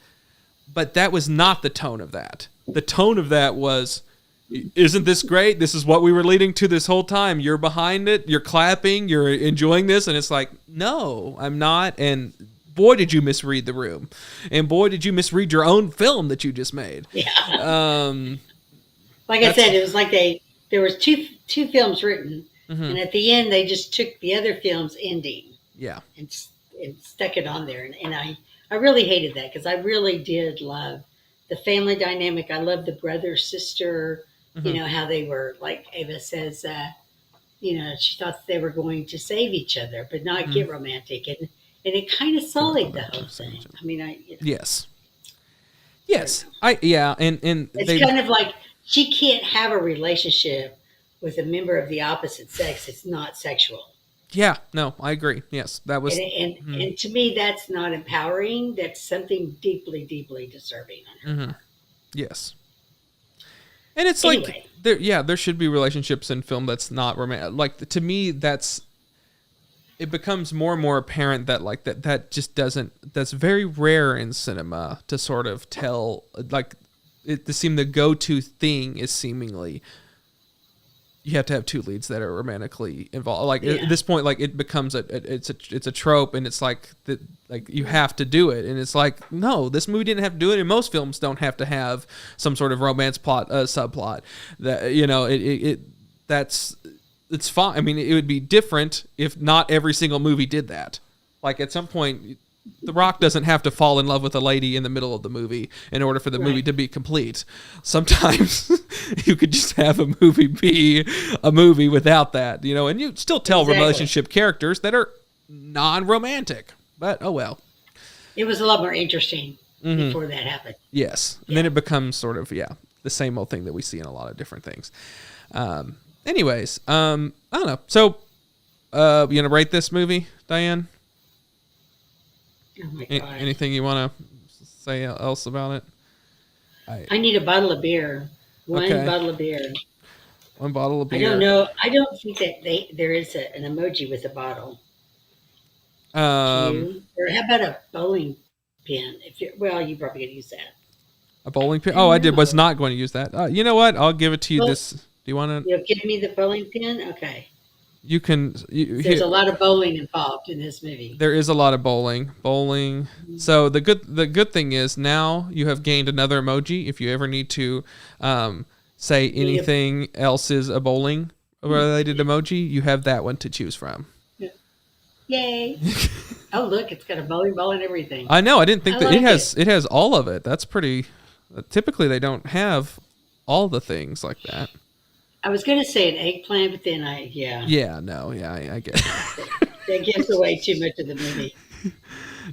But that was not the tone of that. The tone of that was, isn't this great? This is what we were leading to this whole time. You're behind it. You're clapping. You're enjoying this. And it's like, no, I'm not. And boy, did you misread the room. And boy, did you misread your own film that you just made. Yeah. Like I said, it was like there was two films written, and at the end they just took the other film's ending. Yeah. And stuck it on there. And I really hated that, because I really did love the family dynamic. I love the brother sister. How they were, like Ava says, she thought they were going to save each other, but not get romantic. And it kind of sullied the whole thing. I mean, Yes. And it's kind of like, she can't have a relationship with a member of the opposite sex. It's not sexual. Yeah, no, I agree. Yes, that was. And to me, that's not empowering. That's something deeply, deeply disturbing on her part. Yes. And it's like, there should be relationships in film that's not romantic. Like, to me, it becomes more and more apparent that like that just doesn't. That's very rare in cinema to sort of tell, like, it to seem the go-to thing is seemingly you have to have two leads that are romantically involved. Like at this point, like it becomes it's a trope, and it's like that, like you have to do it, and it's like, no, this movie didn't have to do it, and most films don't have to have some sort of romance plot, subplot. That it's fine. I mean, it would be different if not every single movie did that. Like at some point, The Rock doesn't have to fall in love with a lady in the middle of the movie in order for the movie to be complete. Sometimes you could just have a movie be a movie without that, and you still tell relationship characters that are non-romantic. But oh well. It was a lot more interesting before that happened. Yes. And then it becomes sort of, the same old thing that we see in a lot of different things. Anyways, I don't know. So, you gonna rate this movie, Diane? Oh my God. Anything you want to say else about it? I need a bottle of beer. One bottle of beer. One bottle of beer. I don't know. I don't think that there is an emoji with a bottle. Or how about a bowling pin. If you're, well, you probably could use that. A bowling pin? I Oh, I don't was know. not going to use that. You know what? I'll give it to you. Well, This. Do you want to? you'll give me the bowling pin. Okay. You can. There's a lot of bowling involved in this movie. There is a lot of bowling. So the good thing is now you have gained another emoji. If you ever need to say anything else is a bowling related emoji, you have that one to choose from. Yay! Oh, look, it's got a bowling ball and everything. I know. I didn't think I that like it has all of it. That's pretty. Typically, they don't have all the things like that. I was going to say an eggplant, but then I get it. that gives away too much of the movie.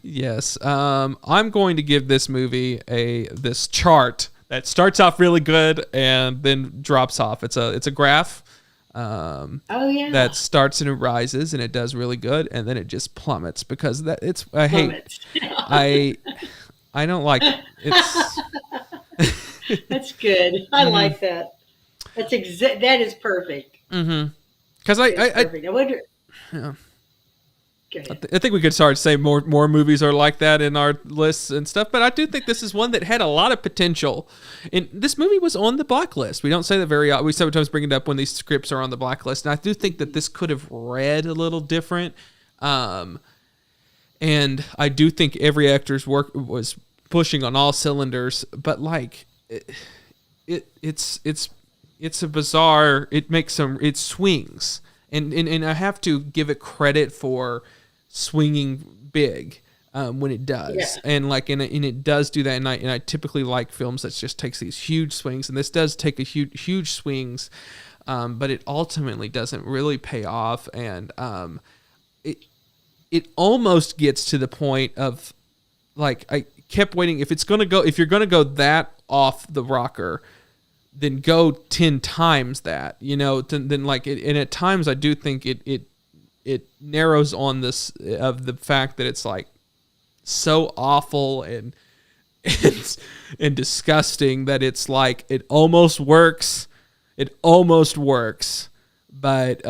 Yes. I'm going to give this movie this chart that starts off really good and then drops off. It's a graph. Oh yeah. That starts and it rises and it does really good and then it just plummets because I don't like it. It's That's good. I like that. That is perfect. Mm-hmm. Because I wonder. Yeah. Go ahead. I think we could start to say more movies are like that in our lists and stuff, but I do think this is one that had a lot of potential. And this movie was on the blacklist. We don't say that very often. We sometimes bring it up when these scripts are on the blacklist, and I do think that this could have read a little different. And I do think every actor's work was pushing on all cylinders, but like it's a bizarre. It swings, and I have to give it credit for swinging big when it does, and it does do that. And I typically like films that just takes these huge swings, and this does take a huge swings, but it ultimately doesn't really pay off, and it almost gets to the point of like I kept waiting if you're gonna go that off the rocker, then go 10 times that, then like it, and at times I do think it narrows on this of the fact that it's like so awful and disgusting that it's like it almost works, but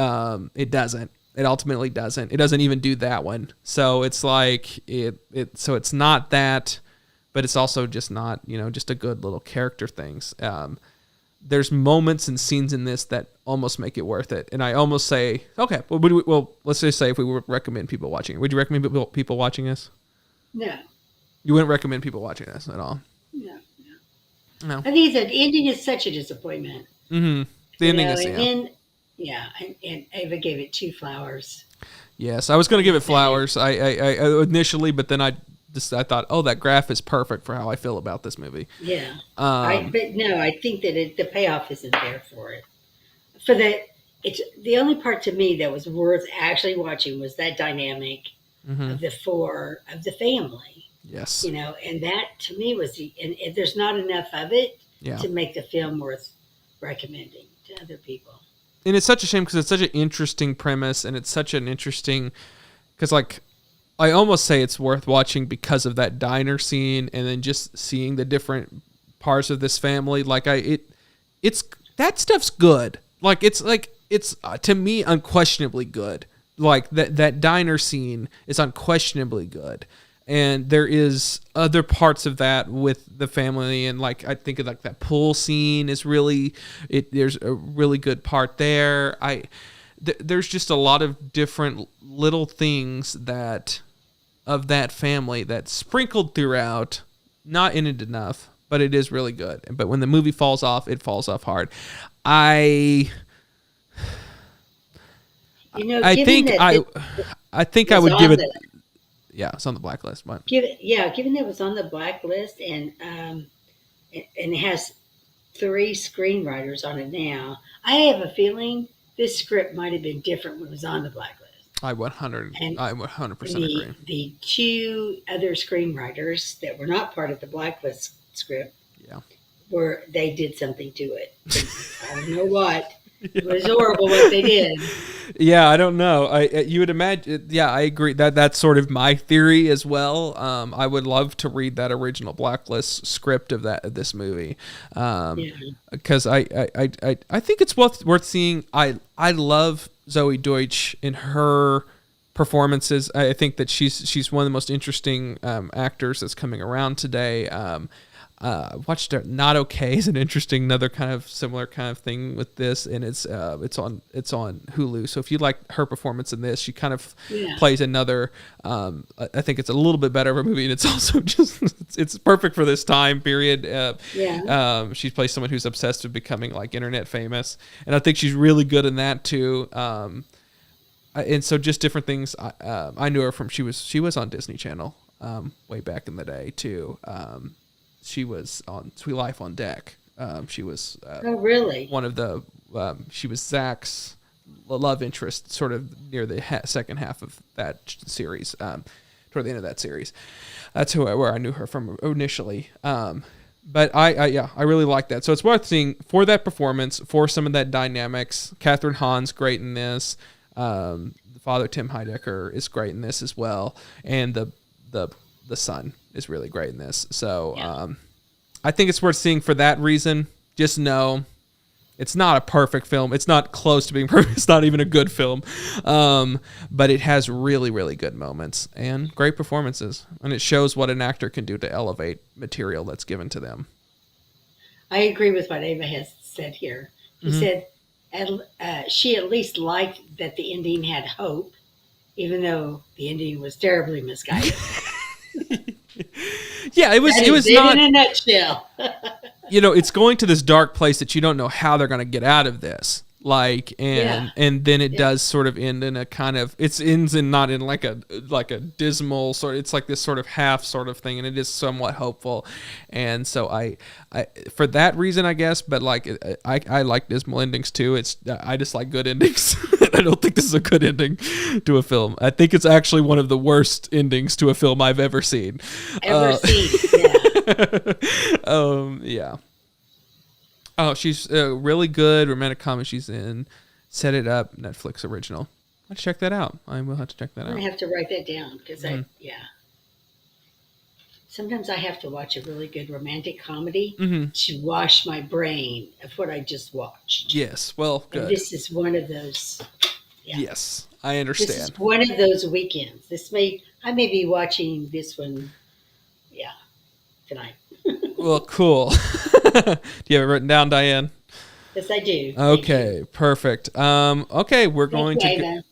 it doesn't. It ultimately doesn't. It doesn't even do that one. So it's like so it's not that, but it's also just not, just a good little character things. There's moments and scenes in this that almost make it worth it. And I almost say, okay, well, let's just say if we would recommend people watching it. Would you recommend people watching this? No. You wouldn't recommend people watching this at all? No. No. I think the ending is such a disappointment. Mm-hmm. The ending is, and Ava gave it 2 flowers. Yes, I was going to give it flowers. I initially, but then I thought, oh, that graph is perfect for how I feel about this movie. Yeah. But no, I think that the payoff isn't there for it. It's the only part to me that was worth actually watching was that dynamic of the family. Yes. And that to me was and there's not enough of it to make the film worth recommending to other people. And it's such a shame because it's such an interesting premise, and it's such an interesting, because like I almost say it's worth watching because of that diner scene, and then just seeing the different parts of this family. Like it's that stuff's good. It's to me unquestionably good. Like that diner scene is unquestionably good. And there is other parts of that with the family, and like I think of like that pool scene is really there's a really good part there. There's just a lot of different little things of that family that's sprinkled throughout, not in it enough, but it is really good. But when the movie falls off, it falls off hard. I think I would give it. Yeah, it's on the blacklist. What? Given that it was on the blacklist, and it has 3 screenwriters on it now, I have a feeling this script might have been different when it was on the blacklist. I 100% agree. The 2 other screenwriters that were not part of the blacklist script, they did something to it. I don't know what. It was horrible what they did. Yeah, I don't know. You would imagine. Yeah, I agree. That's sort of my theory as well. I would love to read that original blacklist script of this movie, because I think it's worth seeing. I love Zoe Deutsch in her performances. I think that she's one of the most interesting actors that's coming around today. Watched Not Okay is an interesting, another kind of similar kind of thing with this, and it's on Hulu. So if you like her performance in this, she kind of plays another. I think it's a little bit better of a movie, and it's also just it's perfect for this time period. She plays someone who's obsessed with becoming like internet famous, and I think she's really good in that too. And so just different things. I knew her from she was on Disney Channel way back in the day too. She was on Sweet Life on Deck. She was oh really one of the she was Zach's love interest sort of near the second half of that series, toward the end of that series. That's where I knew her from initially. But I really like that. So it's worth seeing for that performance, for some of that dynamics. Catherine Hahn's great in this. The father, Tim Heidecker, is great in this as well, and the son is really great in this. So I think it's worth seeing for that reason. Just know it's not a perfect film. It's not close to being perfect. It's not even a good film, but it has really, really good moments and great performances, and it shows what an actor can do to elevate material that's given to them. I agree with what Ava has said here. He said she at least liked that the ending had hope, even though the ending was terribly misguided. Yeah, it was not in a nutshell. It's going to this dark place that you don't know how they're going to get out of this. And then it does sort of end in a kind of, it ends in not in like a dismal sort. It's like this sort of half sort of thing, and it is somewhat hopeful. And so I for that reason, I guess. But like I like dismal endings too. I just like good endings. I don't think this is a good ending to a film. I think it's actually one of the worst endings to a film I've ever seen. Yeah. Oh, she's a really good romantic comedy she's in. Set It Up, Netflix original. Let's check that out. I will have to check that out. I have to write that down because sometimes I have to watch a really good romantic comedy to wash my brain of what I just watched. Yes, well, good. And this is one of those. Yeah. Yes, I understand. This is one of those weekends. I may be watching this one, tonight. Well, cool. Do you have it written down, Diane? Yes, I do. Okay, perfect. Okay, we're going to. Ava.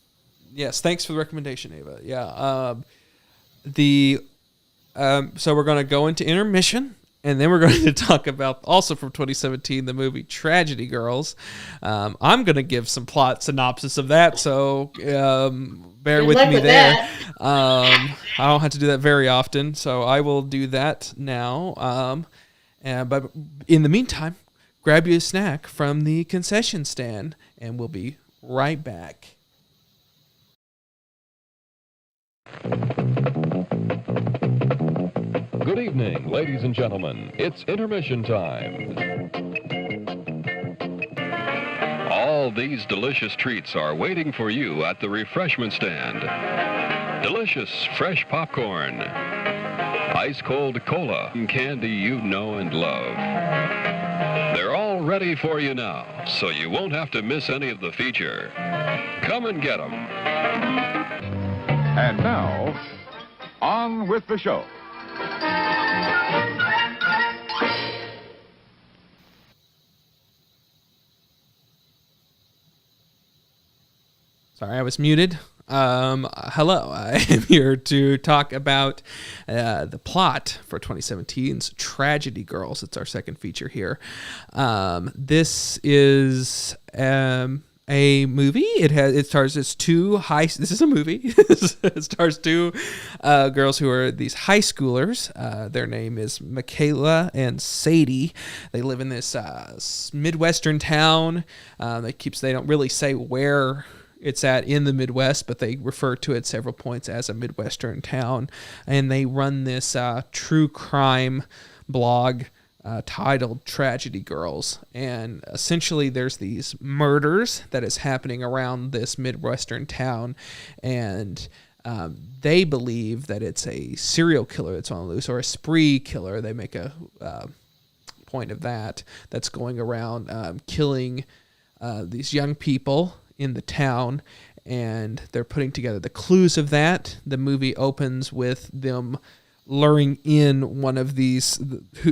Yes, thanks for the recommendation, Ava. Yeah. So we're going to go into intermission, and then we're going to talk about also from 2017 the movie Tragedy Girls. I'm going to give some plot synopsis of that, so bear with me there. I don't have to do that very often, so I will do that now. But in the meantime, grab you a snack from the concession stand, and we'll be right back. Good evening, ladies and gentlemen. It's intermission time. All these delicious treats are waiting for you at the refreshment stand. Delicious fresh popcorn, ice-cold cola, and candy you know and love. They're all ready for you now, so you won't have to miss any of the feature. Come and get them. And now, on with the show. Sorry, I was muted. Hello, I am here to talk about the plot for 2017's Tragedy Girls. It's our second feature here. This is a movie. It stars this is a movie. It stars two girls who are these high schoolers. Their name is Michaela and Sadie. They live in this Midwestern town. They don't really say where it's in the Midwest, but they refer to it several points as a Midwestern town. And they run this true crime blog titled Tragedy Girls. And essentially there's these murders that is happening around this Midwestern town. And they believe that it's a serial killer that's on the loose, or a spree killer. They make a point of that's going around killing these young people in the town, and they're putting together the clues of that. The movie opens with them luring in one of these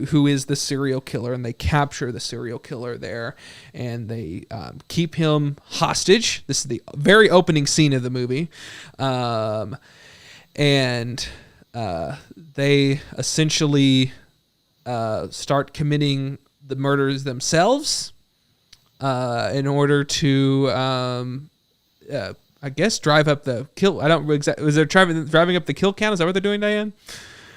who is the serial killer, and they capture the serial killer there, and they keep him hostage. This is the very opening scene of the movie, and they essentially start committing the murders themselves in order to I guess drive up the kill. I don't exactly. Was there driving up the kill count? Is that what they're doing, Diane?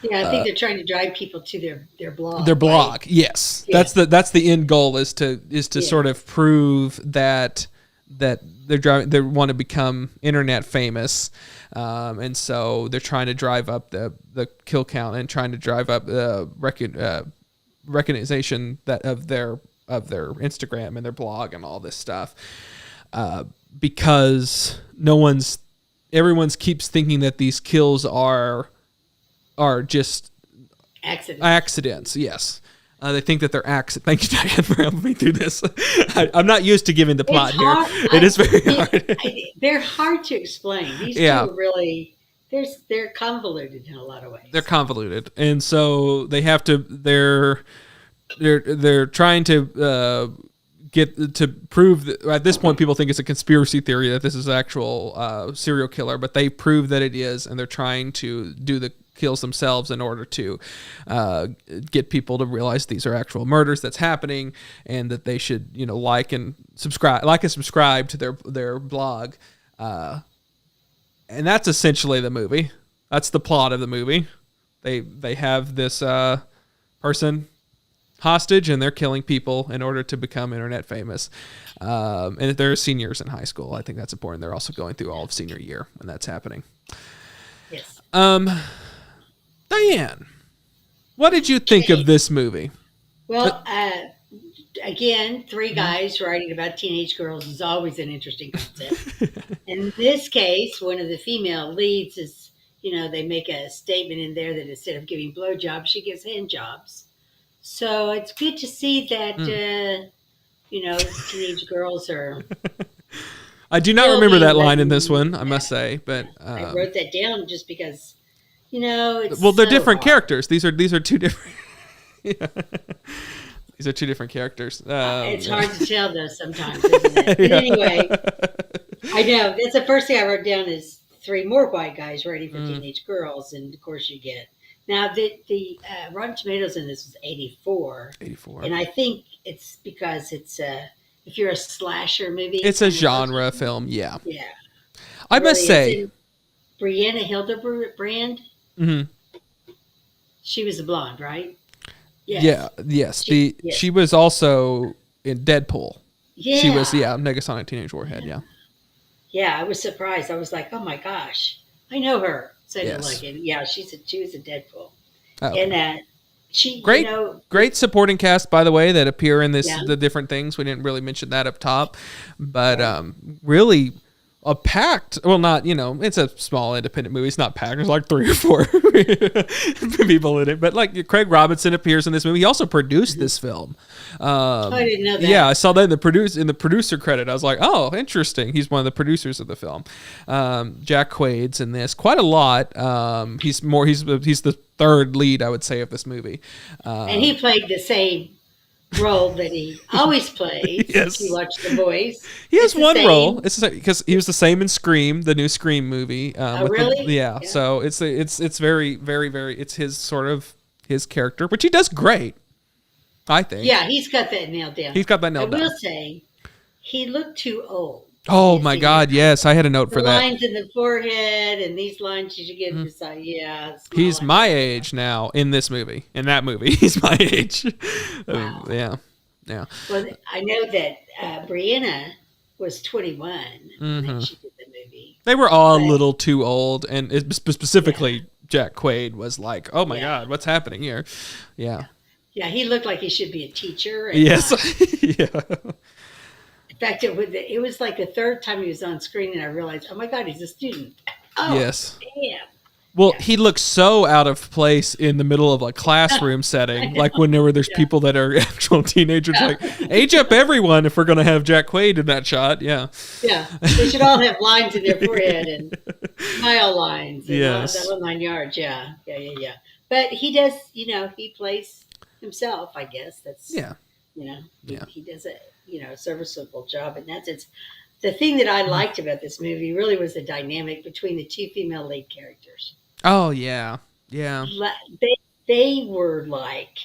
Yeah, I think they're trying to drive people to their blog. Their blog, right? Yes. Yeah. That's the end goal is to sort of prove that they want to become internet famous, and so they're trying to drive up the kill count and trying to drive up the recognition that of their Instagram and their blog and all this stuff, because everyone's keeps thinking that these kills are just accidents. Yes. They think that they're accidents. Thank you, Diane, for helping me through this. I'm not used to giving the plot here. It is very hard. They're hard to explain. These two are really, they're convoluted in a lot of ways. They're convoluted. And so they have to, they're trying to get to prove that at this point people think it's a conspiracy theory that this is an actual serial killer, but they prove that it is, and they're trying to do the kills themselves in order to get people to realize these are actual murders that's happening, and that they should like and subscribe to their blog, and that's essentially the movie. That's the plot of the movie. They have this person hostage, and they're killing people in order to become internet famous, and they're seniors in high school. I think that's important. They're also going through all of senior year when that's happening. Yes. Diane, what did you think of this movie? Well, again, three guys writing about teenage girls is always an interesting concept. In this case, one of the female leads is, they make a statement in there that instead of giving blowjobs, she gives hand jobs. So it's good to see that, teenage girls are... I do not remember that line in this one, I must say, but... I wrote that down just because... it's they're so different hard. Characters. These are two different. Yeah. These are two different characters. It's hard to tell though sometimes, isn't it? But anyway, I know that's the first thing I wrote down is three more white guys writing for teenage girls, and of course you get now the Rotten Tomatoes in this was 84. 84, and I think it's because it's if you're a slasher movie, it's a genre film. Yeah. Yeah. I must say, Brianna Hildebrand. Mm-hmm. She was a blonde, right? Yes. Yeah. Yes. She was also in Deadpool. Yeah. She was Negasonic Teenage Warhead. Yeah. Yeah, I was surprised. I was like, oh my gosh, I know her. So I didn't like it. Yeah, she was a Deadpool, and she great supporting cast, by the way, that appear in the different things. We didn't really mention that up top, but really. A packed, well, not, it's a small independent movie. It's not packed. There's like 3 or 4 people in it. But like Craig Robinson appears in this movie. He also produced this film. I didn't know that. Yeah, I saw that in the producer credit. I was like, oh, interesting. He's one of the producers of the film. Jack Quaid's in this quite a lot. He's the third lead, I would say, of this movie. And he played the same role that he always plays. Yes. If you watch The Boys. He has one role. It's because he was the same in Scream, the new Scream movie. Really? Yeah. So it's very, very, very. It's his sort of his character, which he does great. I think. Yeah, he's got that nailed down. I will say, he looked too old. Oh my God! Yes, I had a note for that. Lines in the forehead and these lines you should get beside. Yeah, he's my age now in this movie. In that movie, he's my age. Wow. Yeah. Well, I know that Brianna was 21 when she did the movie. They were all a little too old, and specifically Jack Quaid was like, "Oh my God, what's happening here?" Yeah. Yeah, he looked like he should be a teacher. And, yes. Yeah. In fact, it was like the third time he was on screen, and I realized, oh my God, he's a student. Oh, yes. Damn. Well, he looks so out of place in the middle of a classroom setting, like whenever there's people that are actual teenagers, like age up everyone if we're going to have Jack Quaid in that shot. Yeah. Yeah. They should all have lines in their forehead and smile lines. And Yes. that whole 9 yards. Yeah. Yeah. But he does, he plays himself, I guess. That's, Yeah. He does a, serviceable job. And that's it's the thing that I liked about this movie really was the dynamic between the two female lead characters. Oh, yeah. Yeah. They were like,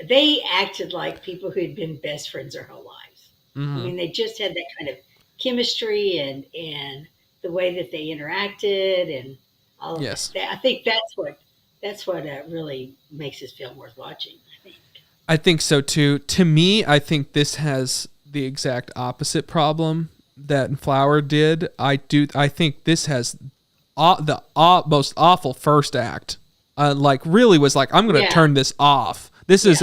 they acted like people who had been best friends their whole lives. Mm-hmm. I mean, they just had that kind of chemistry and the way that they interacted and all of that. I think that's what really makes this film worth watching. I think so too. To me, I think this has the exact opposite problem that Flower did. I think this has the most awful first act. Really was like, I'm going to turn this off. How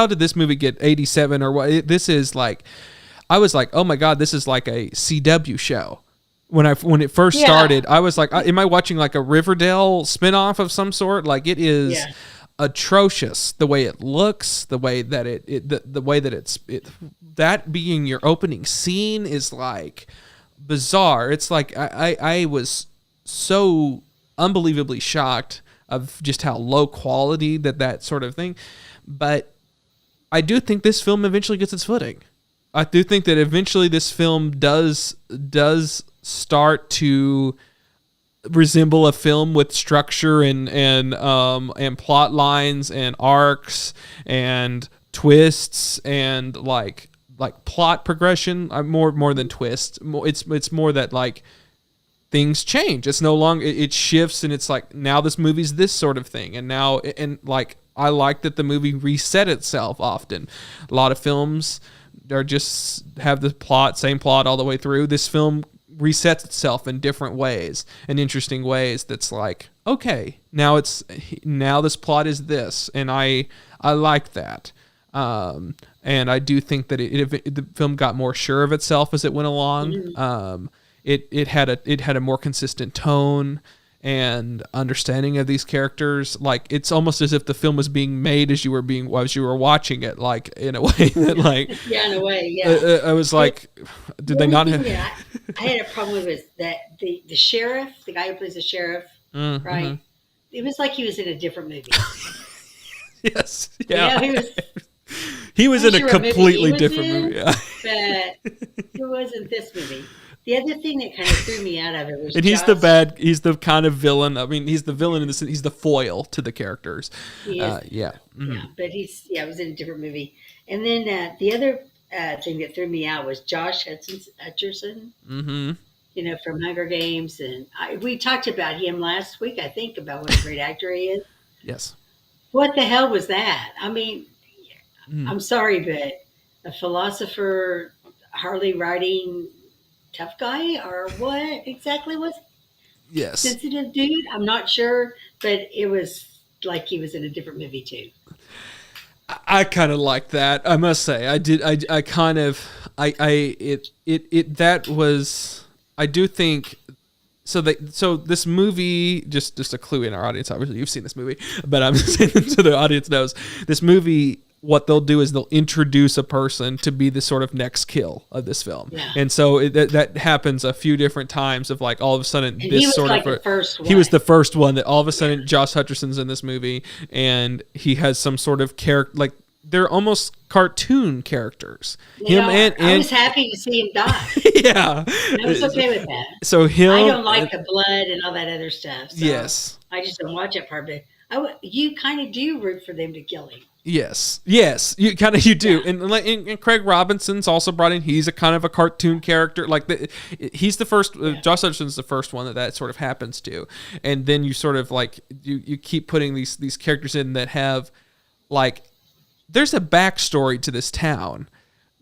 did this movie get 87 or what? This is like, I was like, oh my God, this is like a CW show. When it first started, I was like, am I watching like a Riverdale spinoff of some sort? Like it is atrocious the way it looks, the way that the way that it's that being your opening scene is like bizarre. It's like I was so unbelievably shocked of just how low quality that sort of thing. But I do think this film eventually gets its footing. I do think that eventually this film does start to resemble a film with structure and plot lines and arcs and twists and like plot progression. More than twists. It's more that like things change. It's no longer, it shifts, and it's like now this movie's this sort of thing, and now like I like that the movie reset itself often. A lot of films are just have the same plot all the way through. This film resets itself in different ways, in interesting ways. That's like, okay, now this plot is this, and I like that. And I do think that the film got more sure of itself as it went along. Mm-hmm. It had a more consistent tone and understanding of these characters. Like it's almost as if the film was being made as you were watching it, like in a way that like in a way, I was like, did they not have? Yeah, I had a problem with it that the sheriff, the guy who plays the sheriff, mm-hmm. right? It was like he was in a different movie. Yes, yeah. He was in a completely different movie. Yeah. But it wasn't this movie. The other thing that kind of threw me out of it was, and he's the kind of villain. I mean, he's the villain in this. He's the foil to the characters. He is, mm-hmm. Yeah, but it was in a different movie. And then the other thing that threw me out was Josh Hutcherson. Mm-hmm. From Hunger Games, and we talked about him last week. I think about what a great actor he is. Yes. What the hell was that? I mean, I'm sorry, but a philosopher, Harley riding tough guy, or what exactly was he? Yes. Sensitive dude? I'm not sure, but it was like he was in a different movie too. I kind of like that. I must say, I did. I kind of. That was. I do think. So this movie, just a clue in our audience. Obviously, you've seen this movie, but I'm just saying so the audience knows this movie. What they'll do is they'll introduce a person to be the sort of next kill of this film. Yeah. And so that happens a few different times of like all of a sudden and this he was sort like of the first one. He was the first one that all of a sudden Josh Hutcherson's in this movie and he has some sort of character, like they're almost cartoon characters. I was happy to see him die. Yeah. I was okay with that. So I don't like the blood and all that other stuff. So yes. I just don't watch that part, but you kind of do root for them to kill him. Yes, you do, yeah. And Craig Robinson's also brought in. He's a kind of a cartoon character. Like he's the first. Yeah. Josh Hutcherson's the first one that sort of happens to, and then you sort of like you keep putting these characters in that have like there's a backstory to this town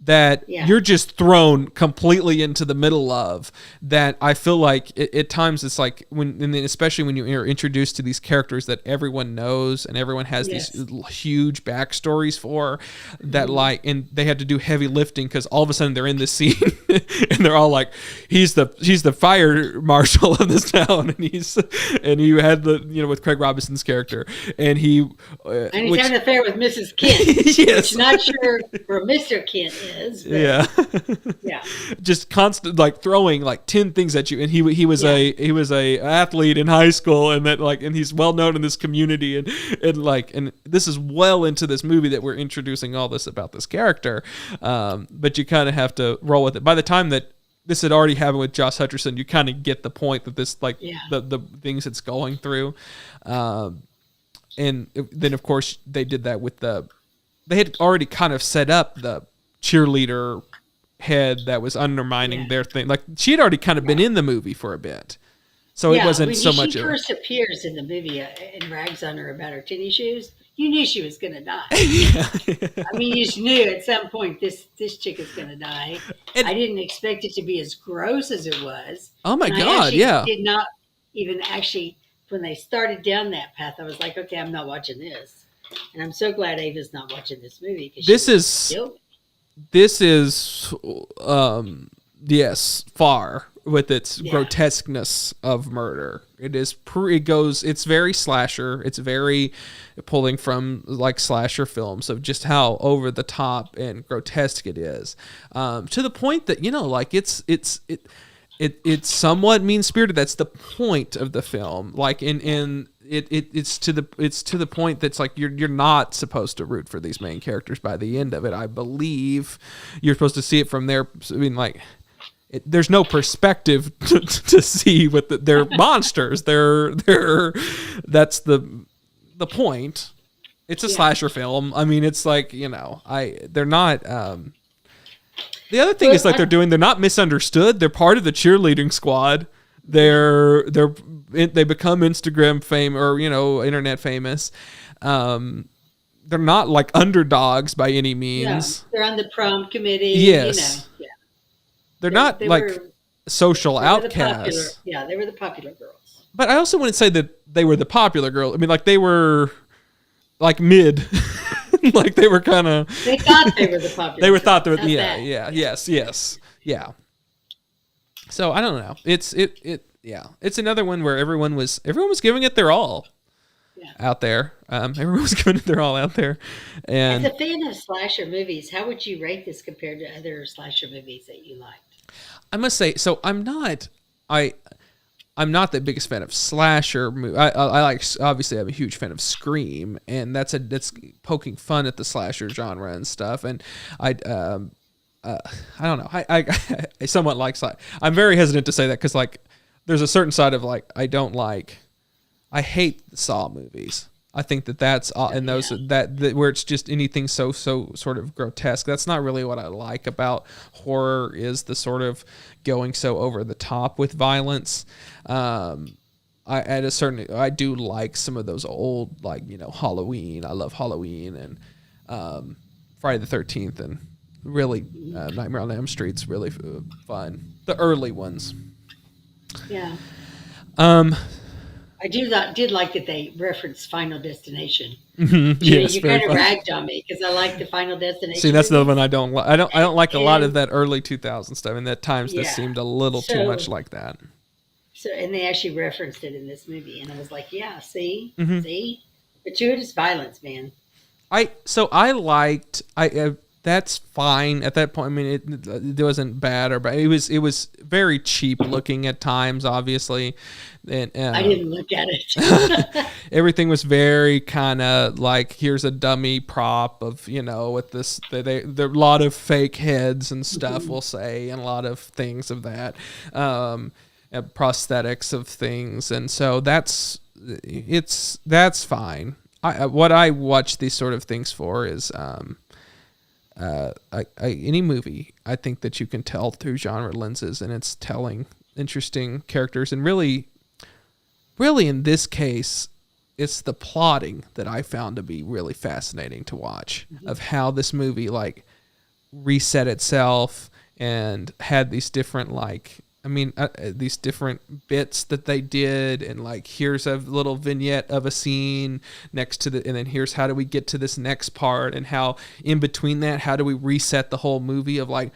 that Yeah. you're just thrown completely into the middle of, that I feel like at times it's like when, and then especially when you're introduced to these characters that everyone knows and everyone has Yes. these huge backstories for, that like, and they had to do heavy lifting because all of a sudden they're in this scene and they're all like, he's the fire marshal of this town, and you had the, you know, with Craig Robinson's character, and he's having an affair with Mrs. Kent. Yes. Which not sure where Mr. Kent is. But Yeah. yeah. Just constant, like throwing like 10 things at you, and he was a athlete in high school, and that like, and he's well known in this community, and this is well into this movie that we're introducing all this about this character, but you kind of have to roll with it. By the time that this had already happened with Josh Hutcherson, you kind of get the point that this, like, the things it's going through, and then of course they did that with they had already kind of set up the cheerleader head that was undermining their thing. Like, she had already kind of been in the movie for a bit, so it wasn't so much. She first appears in the movie and rags on her about her tennis shoes. You knew she was going to die. I mean, you just knew at some point this chick is going to die. And I didn't expect it to be as gross as it was. Oh my and God! I did not even actually, when they started down that path, I was like, okay, I'm not watching this. And I'm so glad Ava's not watching this movie, because this is yes, far with its grotesqueness of murder. It is it's very slasher. It's very pulling from like slasher films of just how over the top and grotesque it is, to the point that, you know, like it's somewhat mean spirited. That's the point of the film. Like it's to the point that's like you're not supposed to root for these main characters by the end of it. I believe you're supposed to see it from their, I mean, like, there's no perspective to see what they're monsters. They're that's the point. It's a slasher film. I mean, it's like, you know, they're not. The other thing is, like, they're not misunderstood. They're part of the cheerleading squad. They become Instagram fame, or, you know, internet famous. They're not like underdogs by any means. Yeah, they're on the prom committee. Yes. You know, They're not like social outcasts. They were the popular girls. But I also wouldn't say that they were the popular girls. I mean, like, they were like mid. Like, they were kind of. They thought they were the popular. They were thought they were. Yes. So I don't know. It's another one where everyone was giving it their all. Out there, everyone was giving it their all out there. And as a fan of slasher movies, how would you rate this compared to other slasher movies that you liked? I must say, so I'm not the biggest fan of slasher movie. I like, obviously I'm a huge fan of Scream, and that's poking fun at the slasher genre and stuff. And I don't know. I somewhat like. I'm very hesitant to say that because, like, there's a certain side of, like, I hate the Saw movies. I think that's and those that where it's just anything so sort of grotesque. That's not really what I like about horror, is the sort of going so over the top with violence. I do like some of those old, like, you know, Halloween. I love Halloween, and Friday the 13th, and really Nightmare on Elm Street's really fun. The early ones. Yeah. I did like that they referenced Final Destination. Mm-hmm. Yes, you kind of ragged on me because I like the Final Destination. See, that's the one I don't like. I don't like a lot of that early 2000 stuff. And at times this seemed a little too much like that. So, and they actually referenced it in this movie, and I was like, yeah, see, gratuitous violence, man. That's fine at that point. I mean, it wasn't bad, but it was very cheap looking at times, obviously. And I didn't look at it. Everything was very kind of like, here's a dummy prop of, you know, with this. There are a lot of fake heads and stuff, we'll say, and a lot of things of that, prosthetics of things, and so that's fine. What I watch these sort of things for is. Any movie, I think that you can tell through genre lenses, and it's telling interesting characters, and really in this case, it's the plotting that I found to be really fascinating to watch, of how this movie, like, reset itself and had these different these different bits that they did, and like here's a little vignette of a scene next to and then here's how do we get to this next part, and how in between that how do we reset the whole movie of like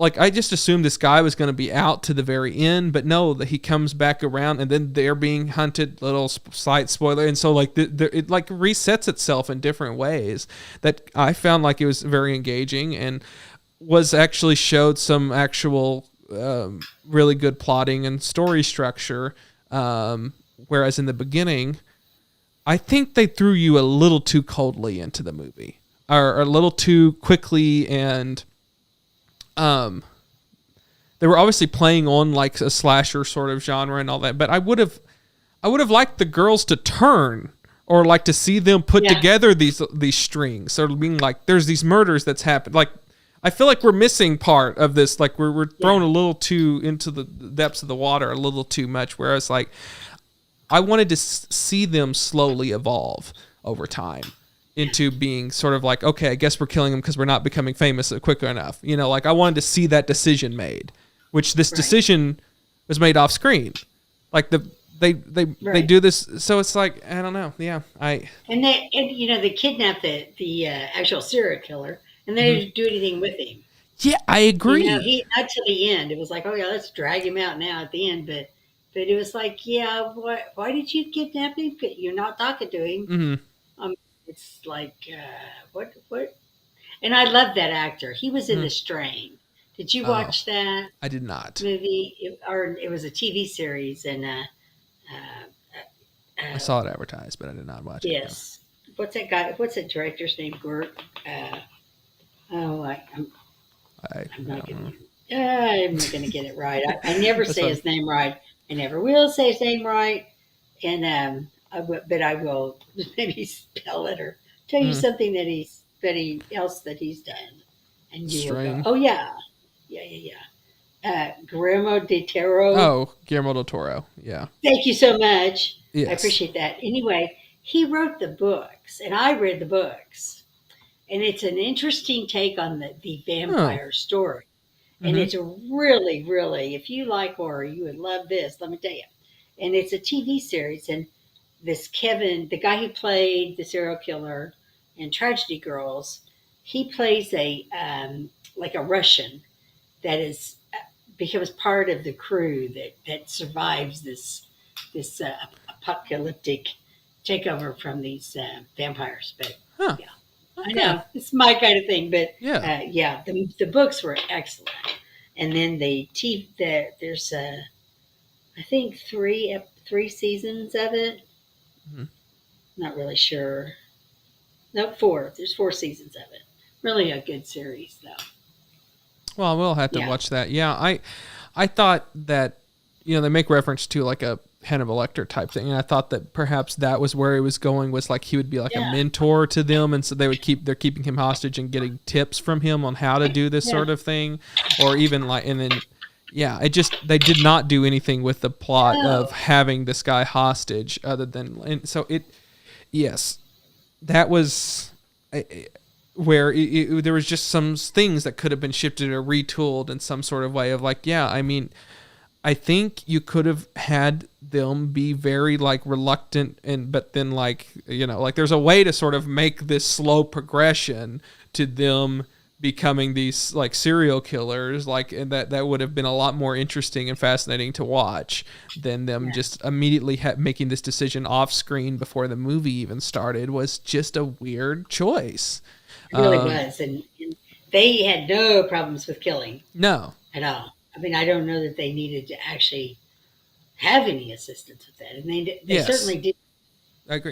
I just assumed this guy was going to be out to the very end, but no, that he comes back around and then they're being hunted. Little slight spoiler, and so like it like resets itself in different ways that I found like it was very engaging and was actually showed some actual really good plotting and story structure. Whereas in the beginning, I think they threw you a little too coldly into the movie, or a little too quickly, and they were obviously playing on like a slasher sort of genre and all that, but I would have liked the girls to turn, or like to see them put together these strings, or being like, there's these murders that's happened. Like, I feel like we're missing part of this. Like we're thrown a little too into the depths of the water, a little too much. Whereas like, I wanted to see them slowly evolve over time into being sort of like, okay, I guess we're killing them because we're not becoming famous quick enough. You know, like I wanted to see that decision made, which this decision was made off screen. Like they do this, so it's like, I don't know. Yeah, and they kidnap the actual serial killer, and they didn't do anything with him. Yeah, I agree. He not to the end. It was like, oh yeah, let's drag him out now at the end, but it was like, yeah, why did you kidnap him? You're not talking to him. Mm-hmm. It's like, what? And I love that actor. He was in The Strain. Did you watch that? I did not. Movie, it was a TV series, and I saw it advertised, but I did not watch it. Yes. No. What's that guy? What's that director's name? Gert. I'm not going to get it right. I never say his name right. I never will say his name right, and I will maybe spell it or tell you something that he's done, and you will go, oh yeah. Guillermo del Toro. Oh, Guillermo del Toro. Yeah. Thank you so much. Yes. I appreciate that. Anyway, he wrote the books, and I read the books, and it's an interesting take on the vampire story, and it's really, really, if you like horror, you would love this. Let me tell you, and it's a TV series, and this Kevin, the guy who played the serial killer in Tragedy Girls, he plays a Russian that becomes part of the crew that survives this apocalyptic takeover from these vampires. But yeah, okay. I know it's my kind of thing. But the books were excellent, and then there's I think three seasons of it. Not really sure. No, 4. There's 4 seasons of it. Really a good series, though. Well, we'll have to watch that. Yeah, I thought that, they make reference to like a Hannibal Lecter type thing, and I thought that perhaps that was where he was going, was like he would be like a mentor to them, and so they're keeping him hostage and getting tips from him on how to do this sort of thing, or even like, and then. Yeah, they did not do anything with the plot of having this guy hostage other than, and so that was where there was just some things that could have been shifted or retooled in some sort of way of like, I think you could have had them be very like reluctant, but then like, like there's a way to sort of make this slow progression to them becoming these like serial killers, like, and that would have been a lot more interesting and fascinating to watch than them just immediately making this decision off screen before the movie even started. Was just a weird choice. It really was, and they had no problems with killing. No, at all. I mean, I don't know that they needed to actually have any assistance with that, and they certainly did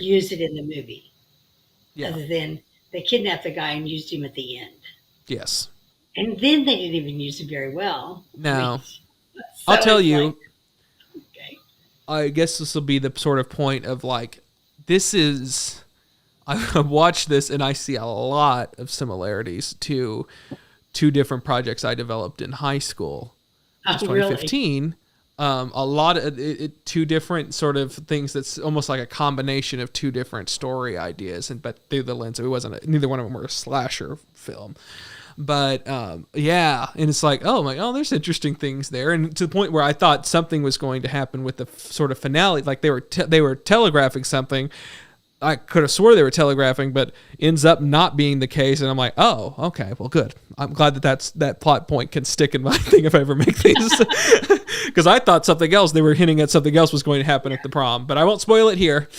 use it in the movie. Yeah. Other than they kidnapped the guy and used him at the end. Yes. And then they didn't even use him very well. No. I'll tell you. Okay. I guess this will be the sort of point of like, I watched this and I see a lot of similarities to 2 different projects I developed in high school. It was 2015. Really? A lot of 2 different sort of things that's almost like a combination of 2 different story ideas, but through the lens, neither one of them were a slasher film. But yeah, and it's like, oh my, oh, there's interesting things there, and to the point where I thought something was going to happen with the sort of finale, like they were telegraphing something. I could have swore they were telegraphing, but ends up not being the case. And I'm like, oh, okay, well, good. I'm glad that plot point can stick in my thing if I ever make these. Because I thought something else, they were hinting at something else was going to happen at the prom. But I won't spoil it here.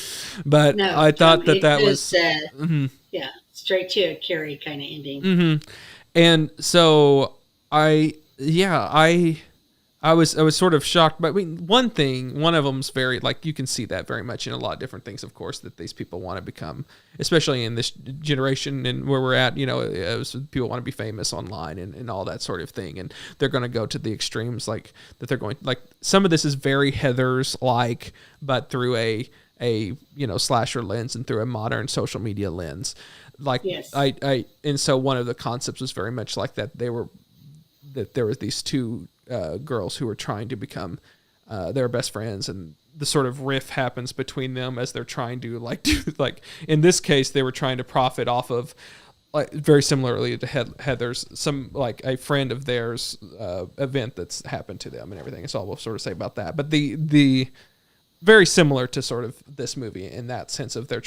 But No, I thought that was... yeah, straight to a Carrie kind of ending. Mm-hmm. And so I was sort of shocked, but I mean, one of them's very, like, you can see that very much in a lot of different things, of course, that these people want to become, especially in this generation and where we're at, people want to be famous online and all that sort of thing. And they're going to go to the extremes, like that they're going, like, some of this is very Heathers like, but through a slasher lens and through a modern social media lens. Like, yes. And so one of the concepts was very much like that. There was these two girls who were trying to become their best friends, and the sort of riff happens between them as they're trying to in this case they were trying to profit off of, like, very similarly to Heather's, some, like, a friend of theirs event that's happened to them and everything. It's all we'll sort of say about that, but the very similar to sort of this movie in that sense of they're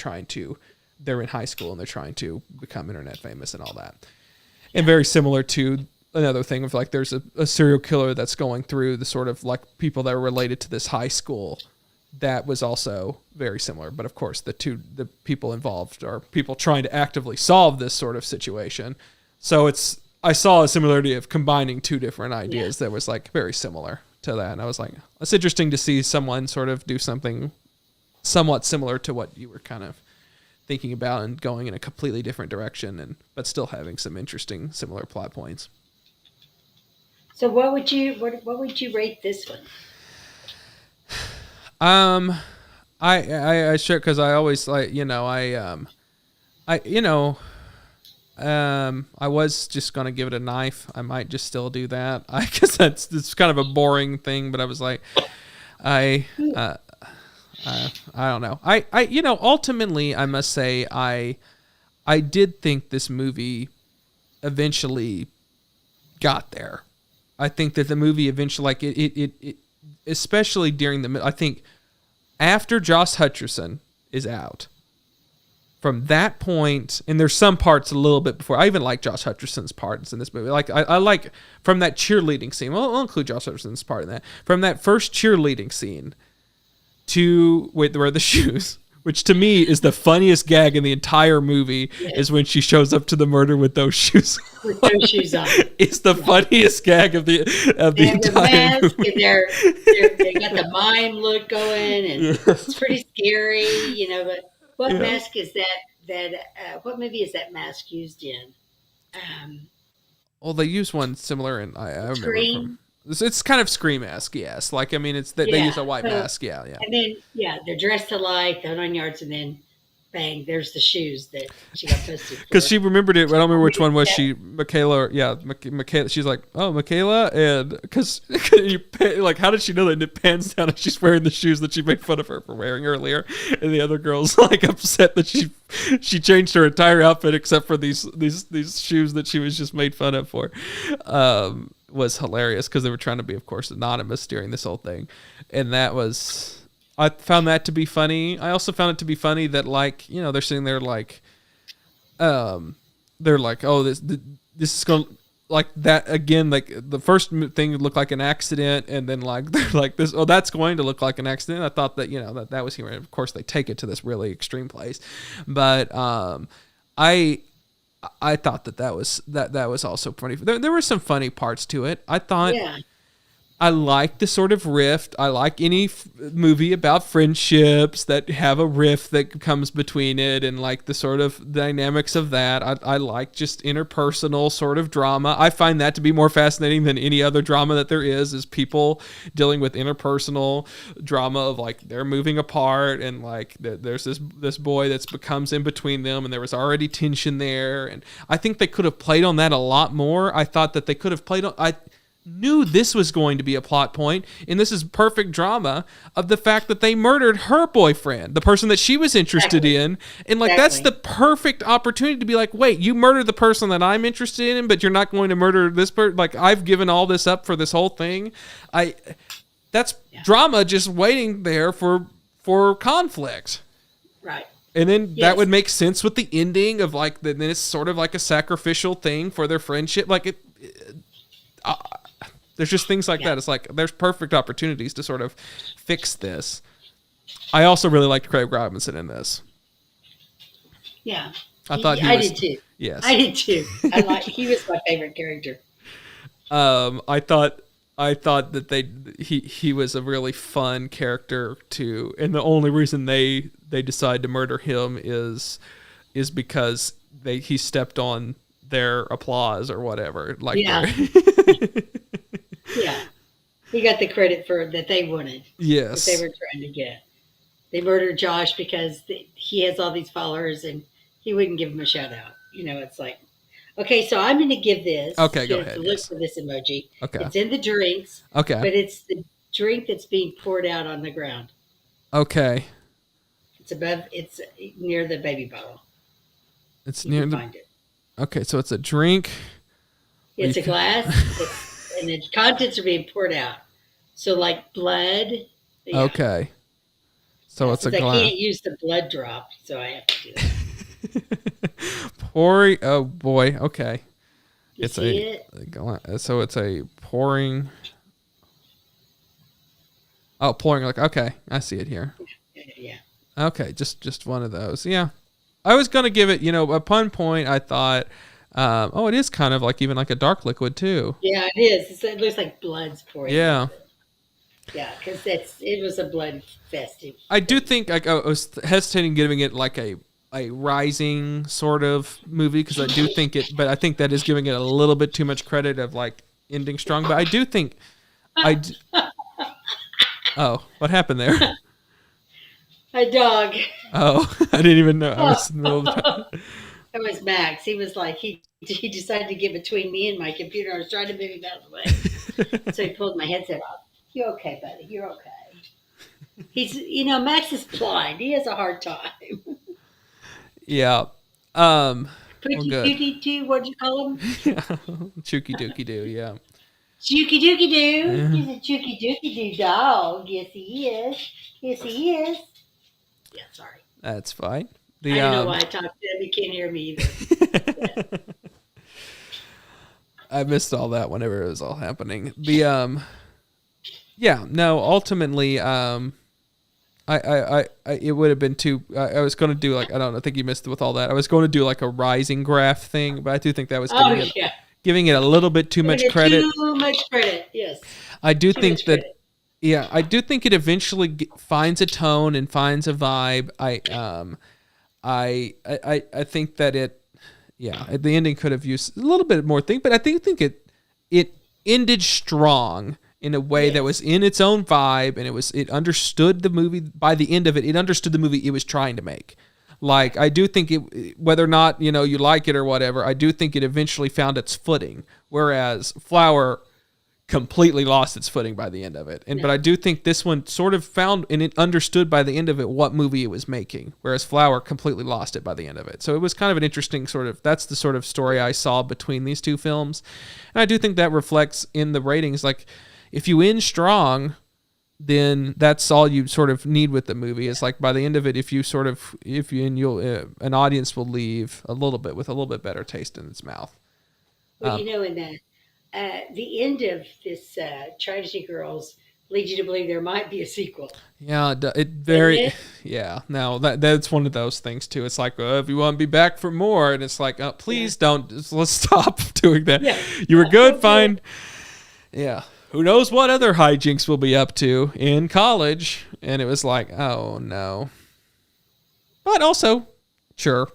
in high school and they're trying to become internet famous and all that, and very similar to another thing of, like, there's a serial killer that's going through the sort of, like, people that are related to this high school. That was also very similar. But of course, the people involved are people trying to actively solve this sort of situation. So I saw a similarity of combining two different ideas that was, like, very similar to that. And I was like, it's interesting to see someone sort of do something somewhat similar to what you were kind of thinking about and going in a completely different direction, but still having some interesting similar plot points. So what would you rate this one? I sure, because I always, like, I was just gonna give it a knife. I might just still do that. I guess it's kind of a boring thing, but I was like, I don't know. Ultimately, I must say, I did think this movie eventually got there. I think that the movie eventually, like, it especially during I think after Josh Hutcherson is out, from that point, and there's some parts a little bit before. I even like Josh Hutcherson's parts in this movie. Like, I like from that cheerleading scene. Well, I'll include Josh Hutcherson's part in that. From that first cheerleading scene to where the shoes, which to me is the funniest gag in the entire movie, is when she shows up to the murder with those shoes. With those shoes on. It's the funniest gag of the entire movie. And they got the mime look going, and it's pretty scary, But what mask is that? What movie is that mask used in? Well, they use one similar, and I remember Scream. It's kind of Scream-esque, yes. Like, I mean, they use a white mask, yeah. And then, they're dressed alike, they're on yards, and then, bang, there's the shoes that she got posted for. Because she remembered it. I don't remember which one was she. Michaela, she's like, oh, Michaela, and because like, how did she know that? And it pans down and she's wearing the shoes that she made fun of her for wearing earlier, and the other girl's, like, upset that she changed her entire outfit except for these shoes that she was just made fun of for. Was hilarious because they were trying to be, of course, anonymous during this whole thing, and I found that to be funny. I also found it to be funny that, like, they're sitting there like, they're like, oh, this is going, like, that again, like, the first thing looked like an accident, and then, like, they're like this, oh, that's going to look like an accident. I thought that that was here. And of course, they take it to this really extreme place, but I thought that was also funny. There were some funny parts to it. I thought I like the sort of rift. I like any movie about friendships that have a rift that comes between it, and, like, the sort of dynamics of that. I like just interpersonal sort of drama. I find that to be more fascinating than any other drama that there is people dealing with interpersonal drama of, like, they're moving apart, and, like, there's this boy that becomes in between them, and there was already tension there. And I think they could have played on that a lot more. I thought that they could have played on... knew this was going to be a plot point, and this is perfect drama of the fact that they murdered her boyfriend, the person that she was interested in. And like, that's the perfect opportunity to be like, wait, you murdered the person that I'm interested in, but you're not going to murder this person. Like, I've given all this up for this whole thing. That's drama just waiting there for conflict. Right. And then that would make sense with the ending of like, then it's sort of like a sacrificial thing for their friendship. Like there's just things like that. It's like, there's perfect opportunities to sort of fix this. I also really liked Craig Robinson in this. Yeah. I did too. Yes. I did too. He was my favorite character. I thought that he was a really fun character too, and the only reason they decide to murder him is because he stepped on their applause or whatever. Like, yeah, yeah, he got the credit for that they wanted. Yes, that they were trying to get. They murdered Josh because he has all these followers and he wouldn't give him a shout out. It's like. Okay, so I'm going to give this. Okay, go ahead. Look for this emoji. Okay. It's in the drinks. Okay. But it's the drink that's being poured out on the ground. Okay. It's near the baby bottle. It's you near can the. Find it. Okay, so it's a drink. It's a glass, and the contents are being poured out. So like blood. Yeah. Okay. So it's a glass. I can't use the blood drop, so I have to do that. Pouring. Oh boy. Okay. So it's a pouring. Oh, pouring. Like, okay, I see it here. Yeah. Okay, just one of those. Yeah, I was gonna give it. Upon point, I thought, it is kind of like even like a dark liquid too. Yeah, it is. It looks like blood's pouring. Yeah. Yeah, because it was a blood festive. I do think I was hesitating giving it like a rising sort of movie because I do think but I think that is giving it a little bit too much credit of like ending strong. But I do think oh, what happened there? A dog. Oh, I didn't even know. I was in the middle of the That was Max. He was like, he decided to get between me and my computer. I was trying to move him out of the way. So he pulled my headset off. You're okay, buddy. You're okay. He's, Max is blind. He has a hard time. Yeah. Pookie Dookie Doo, what'd you call him? Chooky Dookie Doo, yeah. Chooky Dookie Doo. Yeah. He's a Chooky Dookie Doo dog. Yes, he is. Yes, he is. Yeah, sorry. That's fine. I don't know why I talked to him. He can't hear me either. I missed all that whenever it was all happening. Ultimately, I it would have been too. I was going to do like, I don't know. I think you missed it with all that. I was going to do like a rising graph thing, but I do think that was giving it a little bit too much credit. Too much credit, yes. I do think that. Yeah, I do think it eventually finds a tone and finds a vibe. I think that the ending could have used a little bit more thing, but I think it ended strong in a way that was in its own vibe, and it understood the movie. By the end of it, it understood the movie it was trying to make. Like, I do think whether or not you like it or whatever, I do think it eventually found its footing. Whereas Flower completely lost its footing by the end of it. But I do think this one sort of found and it understood by the end of it what movie it was making, whereas Flower completely lost it by the end of it. So it was kind of an interesting that's the sort of story I saw between these two films. And I do think that reflects in the ratings. Like, if you end strong, then that's all you sort of need with the movie. Is like by the end of it, an audience will leave with a little bit better taste in its mouth. Well, in the end of this Tragedy Girls leads you to believe there might be a sequel. Yeah, Now that's one of those things too. It's like, if you want to be back for more, and it's like, please don't. Let's stop doing that. Yeah. You were good, fine. Yeah. Who knows what other hijinks we'll be up to in college? And it was like, oh no. But also, sure.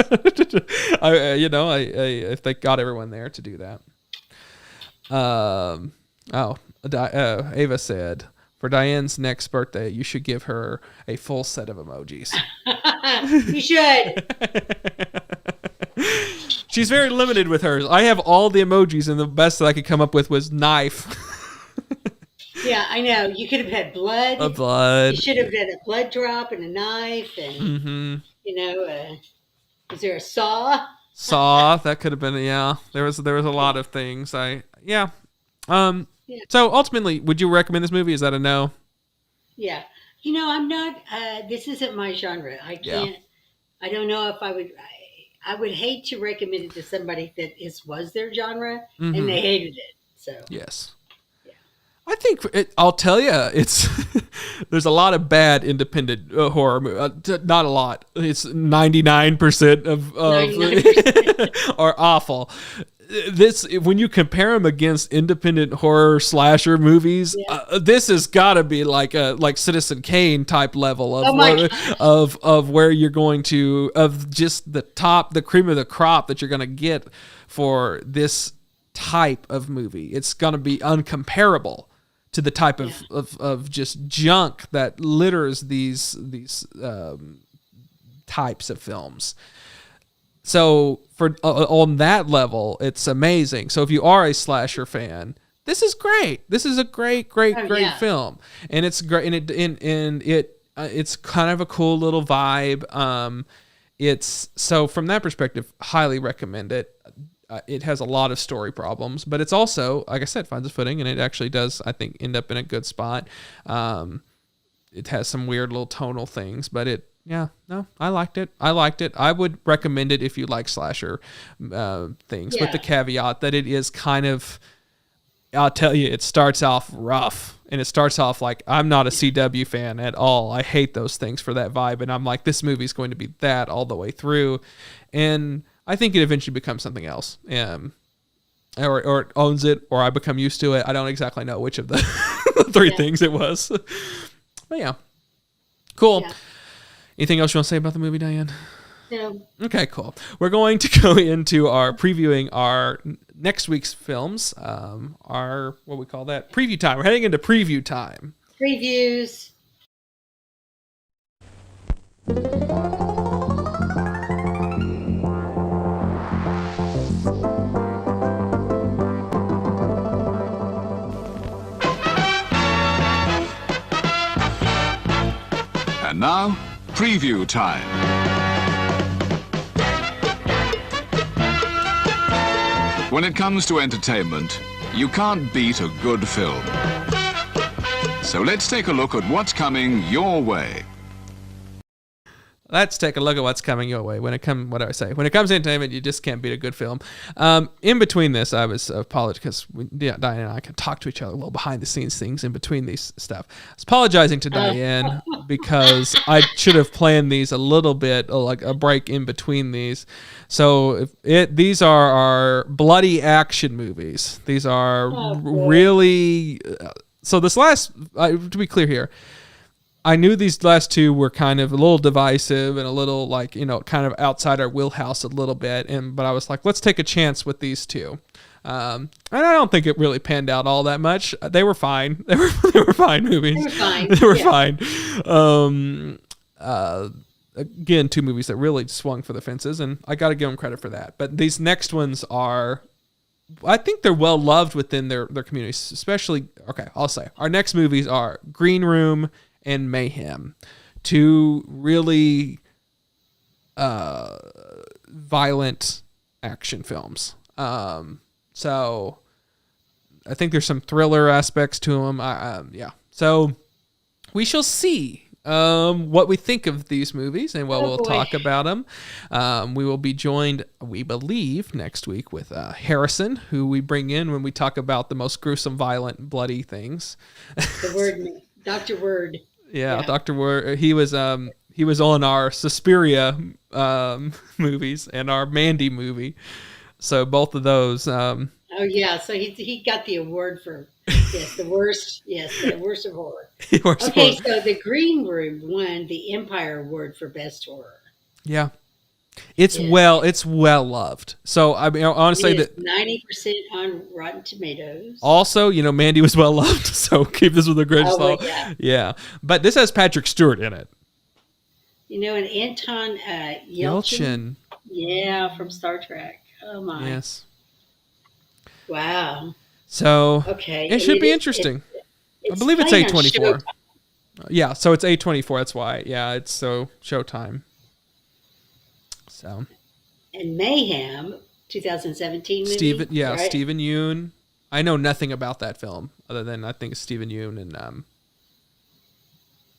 If they got everyone there to do that. Ava said, for Diane's next birthday, you should give her a full set of emojis. You should. She's very limited with hers. I have all the emojis, and the best that I could come up with was knife. Yeah, I know. You could have had blood. A blood. You should have had a blood drop and a knife, and was there a saw? Saw. That could have been. Yeah, there was a lot of things. Yeah. Yeah. So ultimately, would you recommend this movie? Is that a no? Yeah. I'm not. This isn't my genre. I can't. Yeah. I don't know if I would. I would hate to recommend it to somebody that was their genre and they hated it. So yes. I think I'll tell you, it's there's a lot of bad independent horror movies. Not a lot. It's 99% of 99%. Are awful. This, when you compare them against independent horror slasher movies, this has got to be like Citizen Kane type level of where you're going to, of just the cream of the crop that you're going to get for this type of movie. It's going to be uncomparable to the type of just junk that litters these types of films. So for on that level, it's amazing. So if you are a slasher fan, this is great. This is a great film, and it's great. And it's kind of a cool little vibe. It's so from that perspective, highly recommend it. It has a lot of story problems, but it's also, like I said, finds a footing, and it actually does, I think, end up in a good spot. It has some weird little tonal things, but I liked it. I would recommend it if you like slasher things, with the caveat that it is kind of, I'll tell you, it starts off rough, and it starts off like, I'm not a CW fan at all. I hate those things for that vibe, and I'm like, this movie's going to be that all the way through, and I think it eventually becomes something else, or it owns it, or I become used to it. I don't exactly know which of the three things it was. But yeah, cool. Yeah. Anything else you want to say about the movie, Diane? No. Okay, cool. We're going to go into previewing our next week's films. Our, what we call that? Preview time. We're heading into preview time. Previews. And now, preview time. When it comes to entertainment, you can't beat a good film. So let's take a look at what's coming your way. Let's take a look at what's coming your way. When it comes to entertainment, you just can't beat a good film. In between this, I was apologizing because Diane and I can talk to each other a little behind the scenes things in between these stuff. I was apologizing to Diane because I should have planned these a little bit, like a break in between these. So these are our bloody action movies. These are really. So this last, to be clear here, I knew these last two were kind of a little divisive and a little kind of outside our wheelhouse a little bit. But I was like, let's take a chance with these two. And I don't think it really panned out all that much. They were fine. They were fine movies. They were fine. Again, two movies that really swung for the fences, and I got to give them credit for that. But these next ones are, I think they're well loved within their communities, especially, okay, I'll say our next movies are Green Room and Mayhem, two really violent action films. So I think there's some thriller aspects to them. So we shall see what we think of these movies and what we'll talk about them. We will be joined, we believe, next week with Harrison, who we bring in when we talk about the most gruesome, violent, bloody things. The word, Dr. Word. Yeah, Dr. Word. He was on our Suspiria movies and our Mandy movie. So both of those. So he got the award for the worst of horror. Okay, so the Green Room won the Empire Award for Best Horror. Yeah. It's well loved. So I mean, I want to say that 90% on Rotten Tomatoes. Also, Mandy was well loved, so keep this with a grain of salt. Yeah, but this has Patrick Stewart in it. And Anton Yelchin. Yeah, from Star Trek. Oh my! Yes. Wow. So Okay. it should be interesting. I believe it's playing on 8/24. Showtime. Yeah, so it's 8/24. That's why. Yeah, it's so Showtime. So And Mayhem, 2017 movie. Right? Stephen Yeun. I know nothing about that film other than I think it's Stephen Yeun and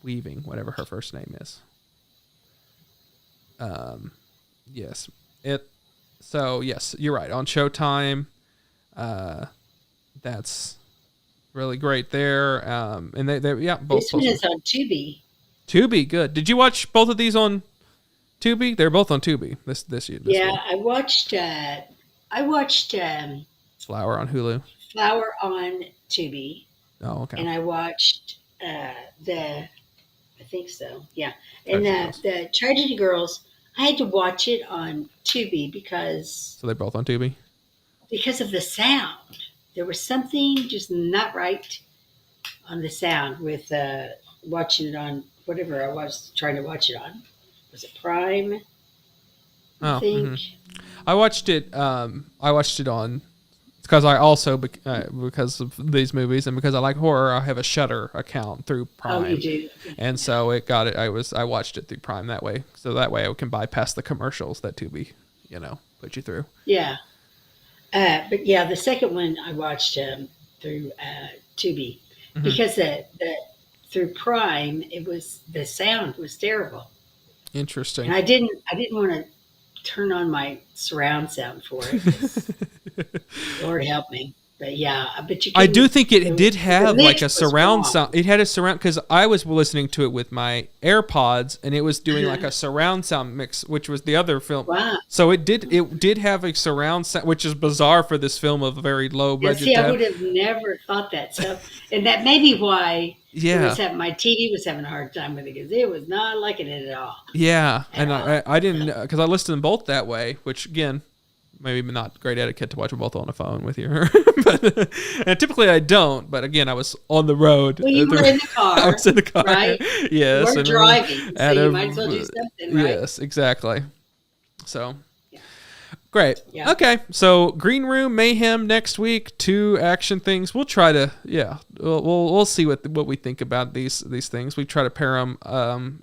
Weaving, whatever her first name is. Yes. So yes, you're right. On Showtime, that's really great there. And they both. This one is on Tubi. Tubi, good. Did you watch both of these on Tubi? They're both on Tubi this year. Yeah, week. I watched Flower on Hulu. Flower on Tubi, Oh, okay. and I watched I think so, yeah. And the Tragedy Girls, I had to watch it on Tubi because So they're both on Tubi? of the sound. There was something just not right on the sound with watching it on whatever I was trying to watch it on. Was it Prime? I think. Mm-hmm. I watched it on because I also because of these movies and because I like horror, I have a Shudder account through Prime. Oh, you do. And so it got it. I watched it through Prime that way. So that way I can bypass the commercials that Tubi, put you through. Yeah. But yeah, the second one I watched through Tubi because the through Prime the sound was terrible. Interesting. And I didn't want to turn on my surround sound for it. Lord help me. But yeah, I do think it did have like a surround sound. It had a surround because I was listening to it with my AirPods and it was doing like a surround sound mix, which was the other film. Wow. So it did have a surround sound, which is bizarre for this film of a very low budget. See, I would have never thought that stuff, and that may be why. Yeah. My TV was having a hard time with it because it was not liking it at all. Yeah, and I didn't because I listened to them both that way, which again. Maybe not great etiquette to watch them both on a phone with you. But and typically I don't. But again, I was on the road. Well, you were in the car. I was in the car. Right? Yes. You were driving, so you might as well do something, right? Yes, exactly. So, yeah. Great. Yeah. Okay, so Green Room, Mayhem next week, 2 action things. We'll try to, we'll see what we think about these things. We try to pair them,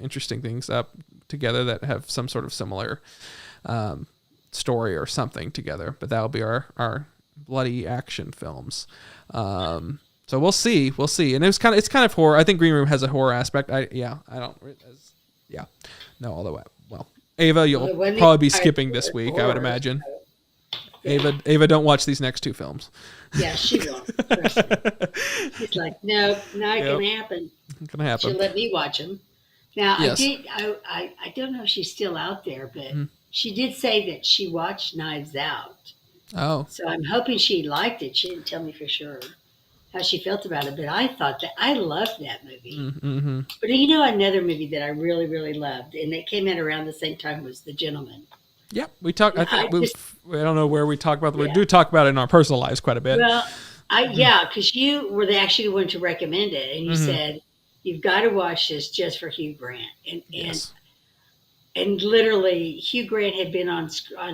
interesting things up together that have some sort of similar story or something together, but that'll be our bloody action films. So we'll see, and it's kind of horror. I think Green Room has a horror aspect. Know all the way. Well, Ava, you'll probably be skipping this week, I would imagine. Yeah. Ava, don't watch these next 2 films. Yeah, she won't. She's like, no, not gonna happen. Not gonna happen. She'll let me watch them. Now, yes. I don't know if she's still out there, but she did say that she watched Knives Out. Oh. So I'm hoping she liked it. She didn't tell me for sure how she felt about it, but I thought that I loved that movie. Mm-hmm. But another movie that I really, really loved, and it came out around the same time, was The Gentleman. Yep, we talked. I think I don't know where we talk about. We do talk about it in our personal lives quite a bit. Well, because you were actually the one to recommend it, and you said you've got to watch this just for Hugh Grant, and literally Hugh Grant had been on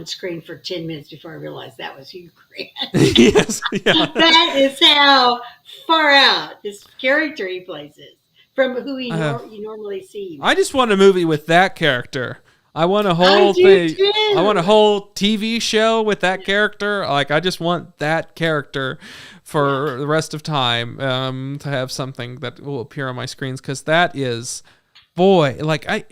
screen for 10 minutes before I realized that was Hugh Grant. Yes, yeah. That is how far out this character he plays is from who you normally see. I just want a movie with that character. I want a whole thing. I want a whole TV show with that character. Like, I just want that character for the rest of time to have something that will appear on my screens, because that is, boy, like I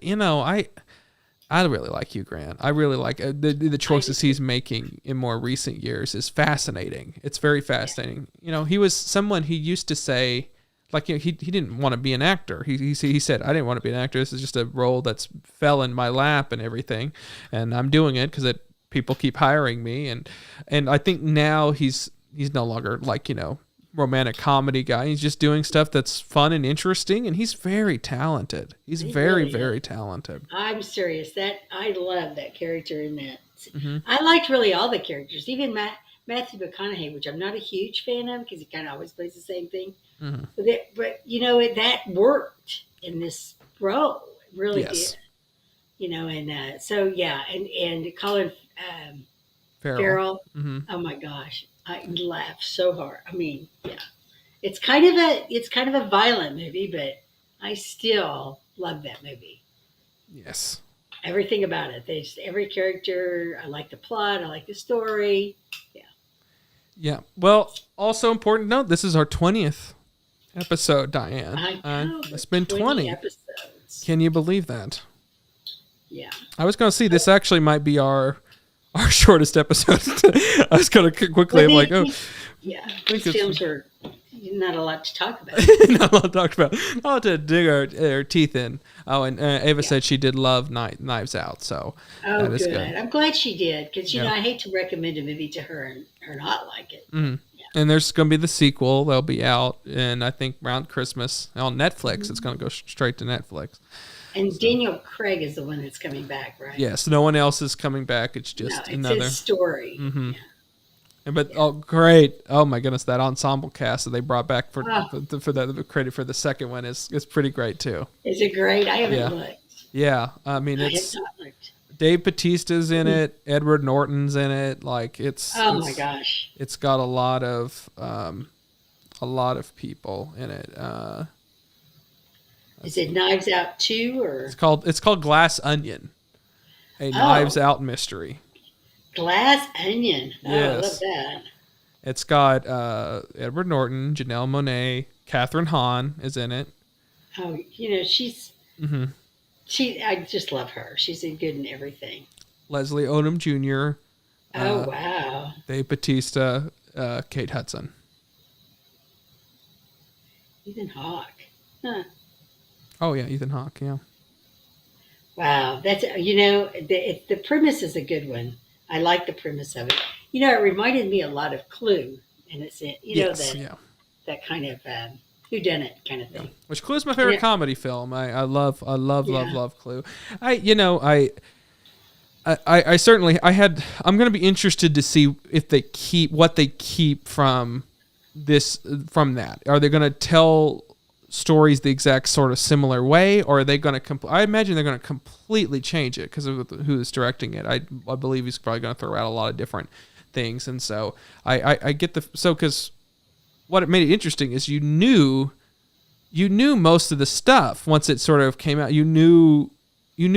really like Hugh Grant. I really like the choices he's making in more recent years is fascinating. It's very fascinating. He was someone who used to say, like, he didn't want to be an actor. He said, I didn't want to be an actor. This is just a role that's fell in my lap and everything, and I'm doing it because people keep hiring me. And I think now he's no longer like romantic comedy guy. He's just doing stuff that's fun and interesting, and he's very talented. He's very, very talented. I'm serious. I love that character in that. Mm-hmm. I liked really all the characters, even Matthew McConaughey, which I'm not a huge fan of because he kind of always plays the same thing. Mm-hmm. But that worked in this role. It really did. And Colin Farrell. Mm-hmm. Oh my gosh, I laughed so hard. I mean, yeah, it's kind of a violent movie, but I still love that movie. Yes. Everything about it. Every character. I like the plot. I like the story. Yeah. Yeah. Well, also important note, this is our 20th episode, Diane. I know. It's been 20 episodes. Can you believe that? Yeah. I was going to see this actually might be our shortest episode. I was going to quickly, I'm like, oh. Yeah. These films are not a lot to talk about. Not a lot to talk about. Not a lot to dig our teeth in. Oh, and Ava said she did love Knives Out, so that is good. I'm glad she did, because, you know, I hate to recommend a movie to her and her not like it. Mm-hmm. Yeah. And there's going to be the sequel. They'll be out, and I think around Christmas on Netflix. Mm-hmm. It's going to go straight to Netflix. And Daniel Craig is the one that's coming back, right? Yes, no one else is coming back. It's just another his story. Mm-hmm. Yeah. But oh, great! Oh my goodness, that ensemble cast that they brought back for the credit for the second one is pretty great too. Is it great? I haven't looked. Yeah, I mean it's Dave Bautista's in it, Edward Norton's in it. Like it's my gosh, it's got a lot of people in it. Is it Knives Out 2 or? It's called Glass Onion, a Knives Out mystery. Glass Onion. Oh, yes. I love that. It's got Edward Norton, Janelle Monáe, Catherine Hahn is in it. Oh, you know, she's... Mm-hmm. I just love her. She's good in everything. Leslie Odom Jr. Oh, wow. Dave Bautista, Kate Hudson. Ethan Hawke. Huh. Oh, yeah, Ethan Hawke, yeah. Wow. That's, you know, the premise is a good one. I like the premise of it. You know, it reminded me a lot of Clue, and it's that kind of whodunit kind of thing. Yeah. Which Clue's my favorite comedy film. I love Clue. I'm going to be interested to see if they keep from that. Are they going to tell stories the exact sort of similar way, or are they going to I imagine they're going to completely change it because of who's directing it. I believe he's probably going to throw out a lot of different things, and so I get because what it made it interesting is you knew most of the stuff once it sort of came out. You knew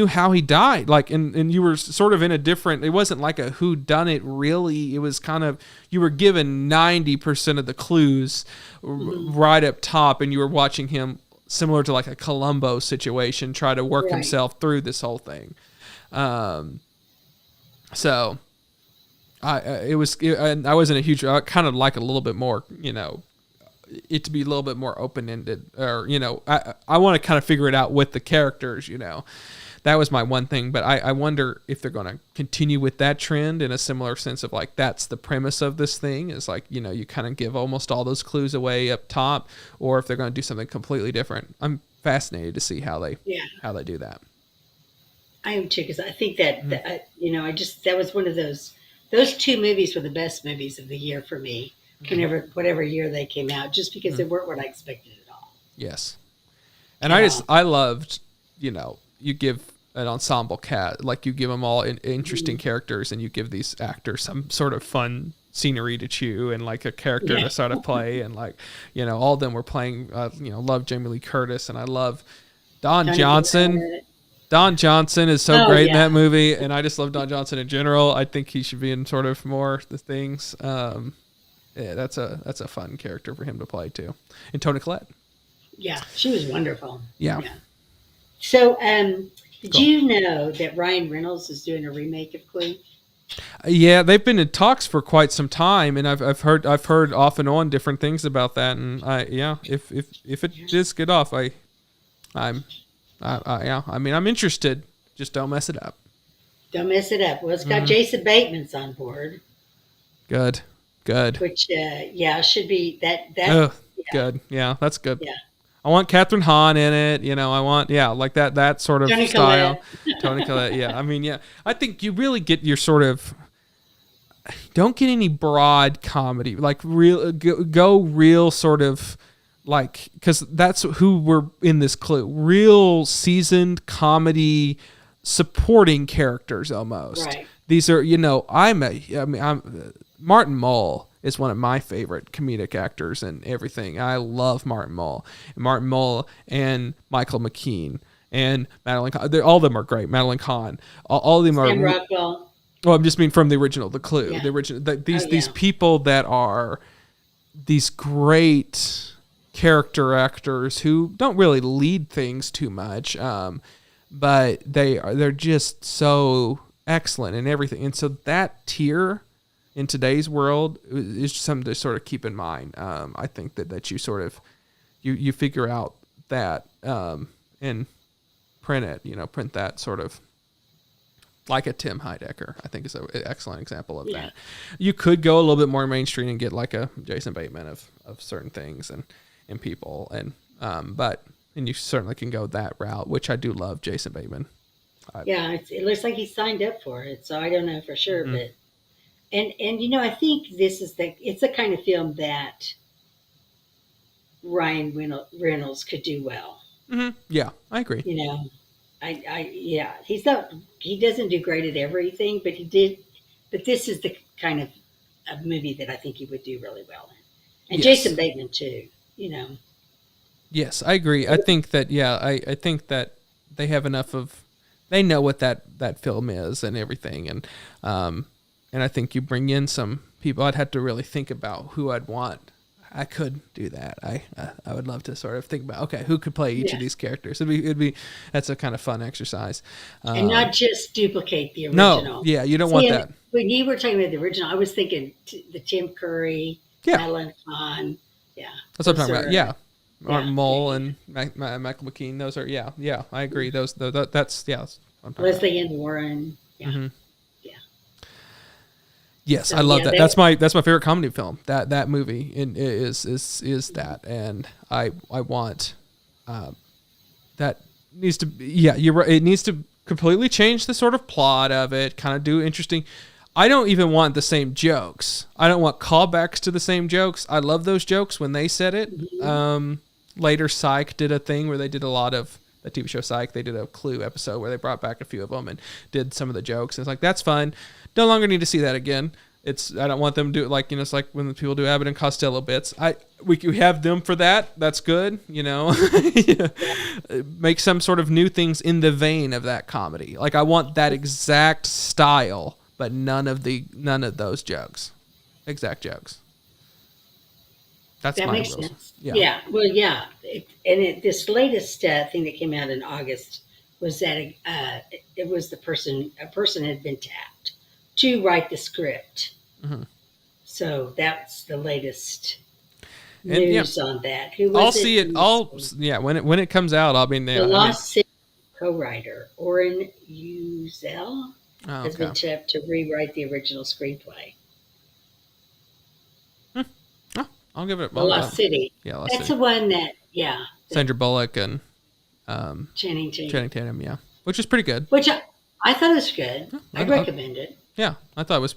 how he died, like, and you were sort of in a different, it wasn't like a whodunit really. It was kind of, you were given 90% of the clues right up top, and you were watching him, similar to like a Columbo situation, try to work himself through this whole thing. So I wasn't a huge, I kind of like a little bit more, you know, it to be a little bit more open-ended, or, you know, I want to kind of figure it out with the characters, you know. That was my one thing, but I wonder if they're going to continue with that trend in a similar sense of like, that's the premise of this thing, is like, you know, you kind of give almost all those clues away up top, or if they're going to do something completely different. I'm fascinated to see how they do that. I am too, because I think that, you know, that was one of those two movies were the best movies of the year for me, whatever year they came out, just because they weren't what I expected at all. Yes. And I loved, you know, you give an ensemble cast, like you give them all interesting characters, and you give these actors some sort of fun scenery to chew and like a character to sort of play, and like, you know, all of them were playing, you know, love Jamie Lee Curtis, and I love Don Johnson. Don Johnson is so great in that movie, and I just love Don Johnson in general. I think he should be in sort of more the things. That's a fun character for him to play too. And Toni Collette. Yeah, she was wonderful. Yeah. So, did you know that Ryan Reynolds is doing a remake of Clue? Yeah, they've been in talks for quite some time, and I've heard off and on different things about that, and if it does get off, I'm interested. Just don't mess it up. Don't mess it up. Well, it's got Jason Bateman's on board. Good. Which should be that. Good. Yeah, that's good. Yeah. I want Catherine Hahn in it. You know, I want like that sort of style. Toni Collette. Yeah, I mean, I think you really get your sort of. Don't get any broad comedy, like go real sort of. Like, because that's who we're in this Clue. Real seasoned comedy supporting characters almost. Right. these are, I'm Martin Mull is one of my favorite comedic actors and everything. I love Martin Mull. Martin Mull and Michael McKean and Madeline Kahn. All of them are great. Madeline Kahn. All of them Sam are. Rockwell. Well, I'm just mean from the original, The Clue. Yeah. The original. These people that are these great character actors who don't really lead things too much, but they're just so excellent in everything. And so that tier in today's world is something to sort of keep in mind. I think that you sort of you figure out that and print it, print that sort of like a Tim Heidecker, I think is an excellent example of that. You could go a little bit more mainstream and get like a Jason Bateman of certain things and people, and you certainly can go that route, which I do love Jason Bateman. It looks like he signed up for it, so I don't know for sure, but and I think it's the kind of film that Ryan Reynolds could do well. Mm-hmm. Yeah, I agree. He doesn't do great at everything, but this is the kind of a movie that I think he would do really well in. And Jason Bateman too, Yes, I agree. I think that, I think that they have enough they know what that film is and everything. And I think you bring in some people, I'd have to really think about who I'd want. I could do that. I would love to sort of think about, okay, who could play each of these characters? That's a kind of fun exercise. And not just duplicate the original. No, you don't want that. When you were talking about the original, I was thinking the Tim Curry, Madeline Kahn. Yeah. That's what I'm talking about. Yeah. Martin Mull and Michael McKean. Those are, I agree. That's Leslie Ann Warren. Yeah. Mm-hmm. Yes, I love that. That's my favorite comedy film. That movie is that, and I want that needs to. Yeah, you're right. It needs to completely change the sort of plot of it. Kind of do interesting. I don't even want the same jokes. I don't want callbacks to the same jokes. I love those jokes when they said it. Mm-hmm. Later, Psych did a thing where they did a lot of the TV show Psych. They did a Clue episode where they brought back a few of them and did some of the jokes. And it's like, that's fun. No longer need to see that again. I don't want them to do it like, it's like when people do Abbott and Costello bits. We have them for that. That's good. Make some sort of new things in the vein of that comedy. Like I want that exact style, but none of those jokes, exact jokes. That makes sense. Yeah. Well, yeah. This latest thing that came out in August was that it was a person had been tapped to write the script. Mm-hmm. So that's the latest news on that. I'll see it. When it comes out, I'll be there. The Lost City co-writer Orrin Uzel has been tapped to rewrite the original screenplay. I'll give it. The Lost City. Yeah, that's the one that. Sandra Bullock and Channing Tatum. Which is pretty good. Which I thought was good. I recommend it. Yeah, I thought it was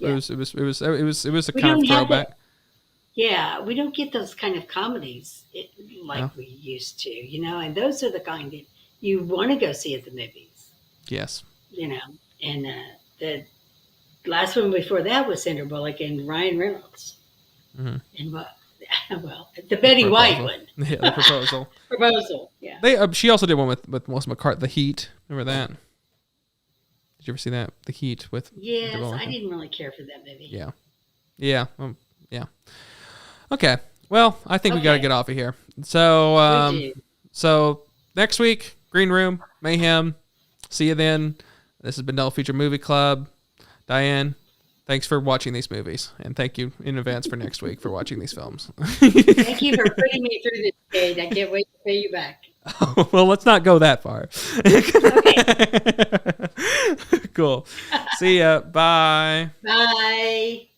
a kind of throwback. We don't get those kind of comedies we used to, and those are the kind that you want to go see at the movies. Yes. And the last one before that was Sandra Bullock and Ryan Reynolds. Mm-hmm. And the Betty White one. Yeah, the Proposal. Proposal. Yeah. She also did one with Melissa McCarthy, The Heat. Remember that? Did you ever see that? The Heat with. Yes, I didn't really care for that movie. Yeah. Yeah. Okay. Well, I think we got to get off of here. So next week, Green Room, Mayhem. See you then. This has been Double Feature Movie Club. Diane, thanks for watching these movies, and thank you in advance for next week for watching these films. Thank you for putting me through this, Cade. I can't wait to pay you back. Well, let's not go that far. Okay. Cool. See ya. Bye. Bye.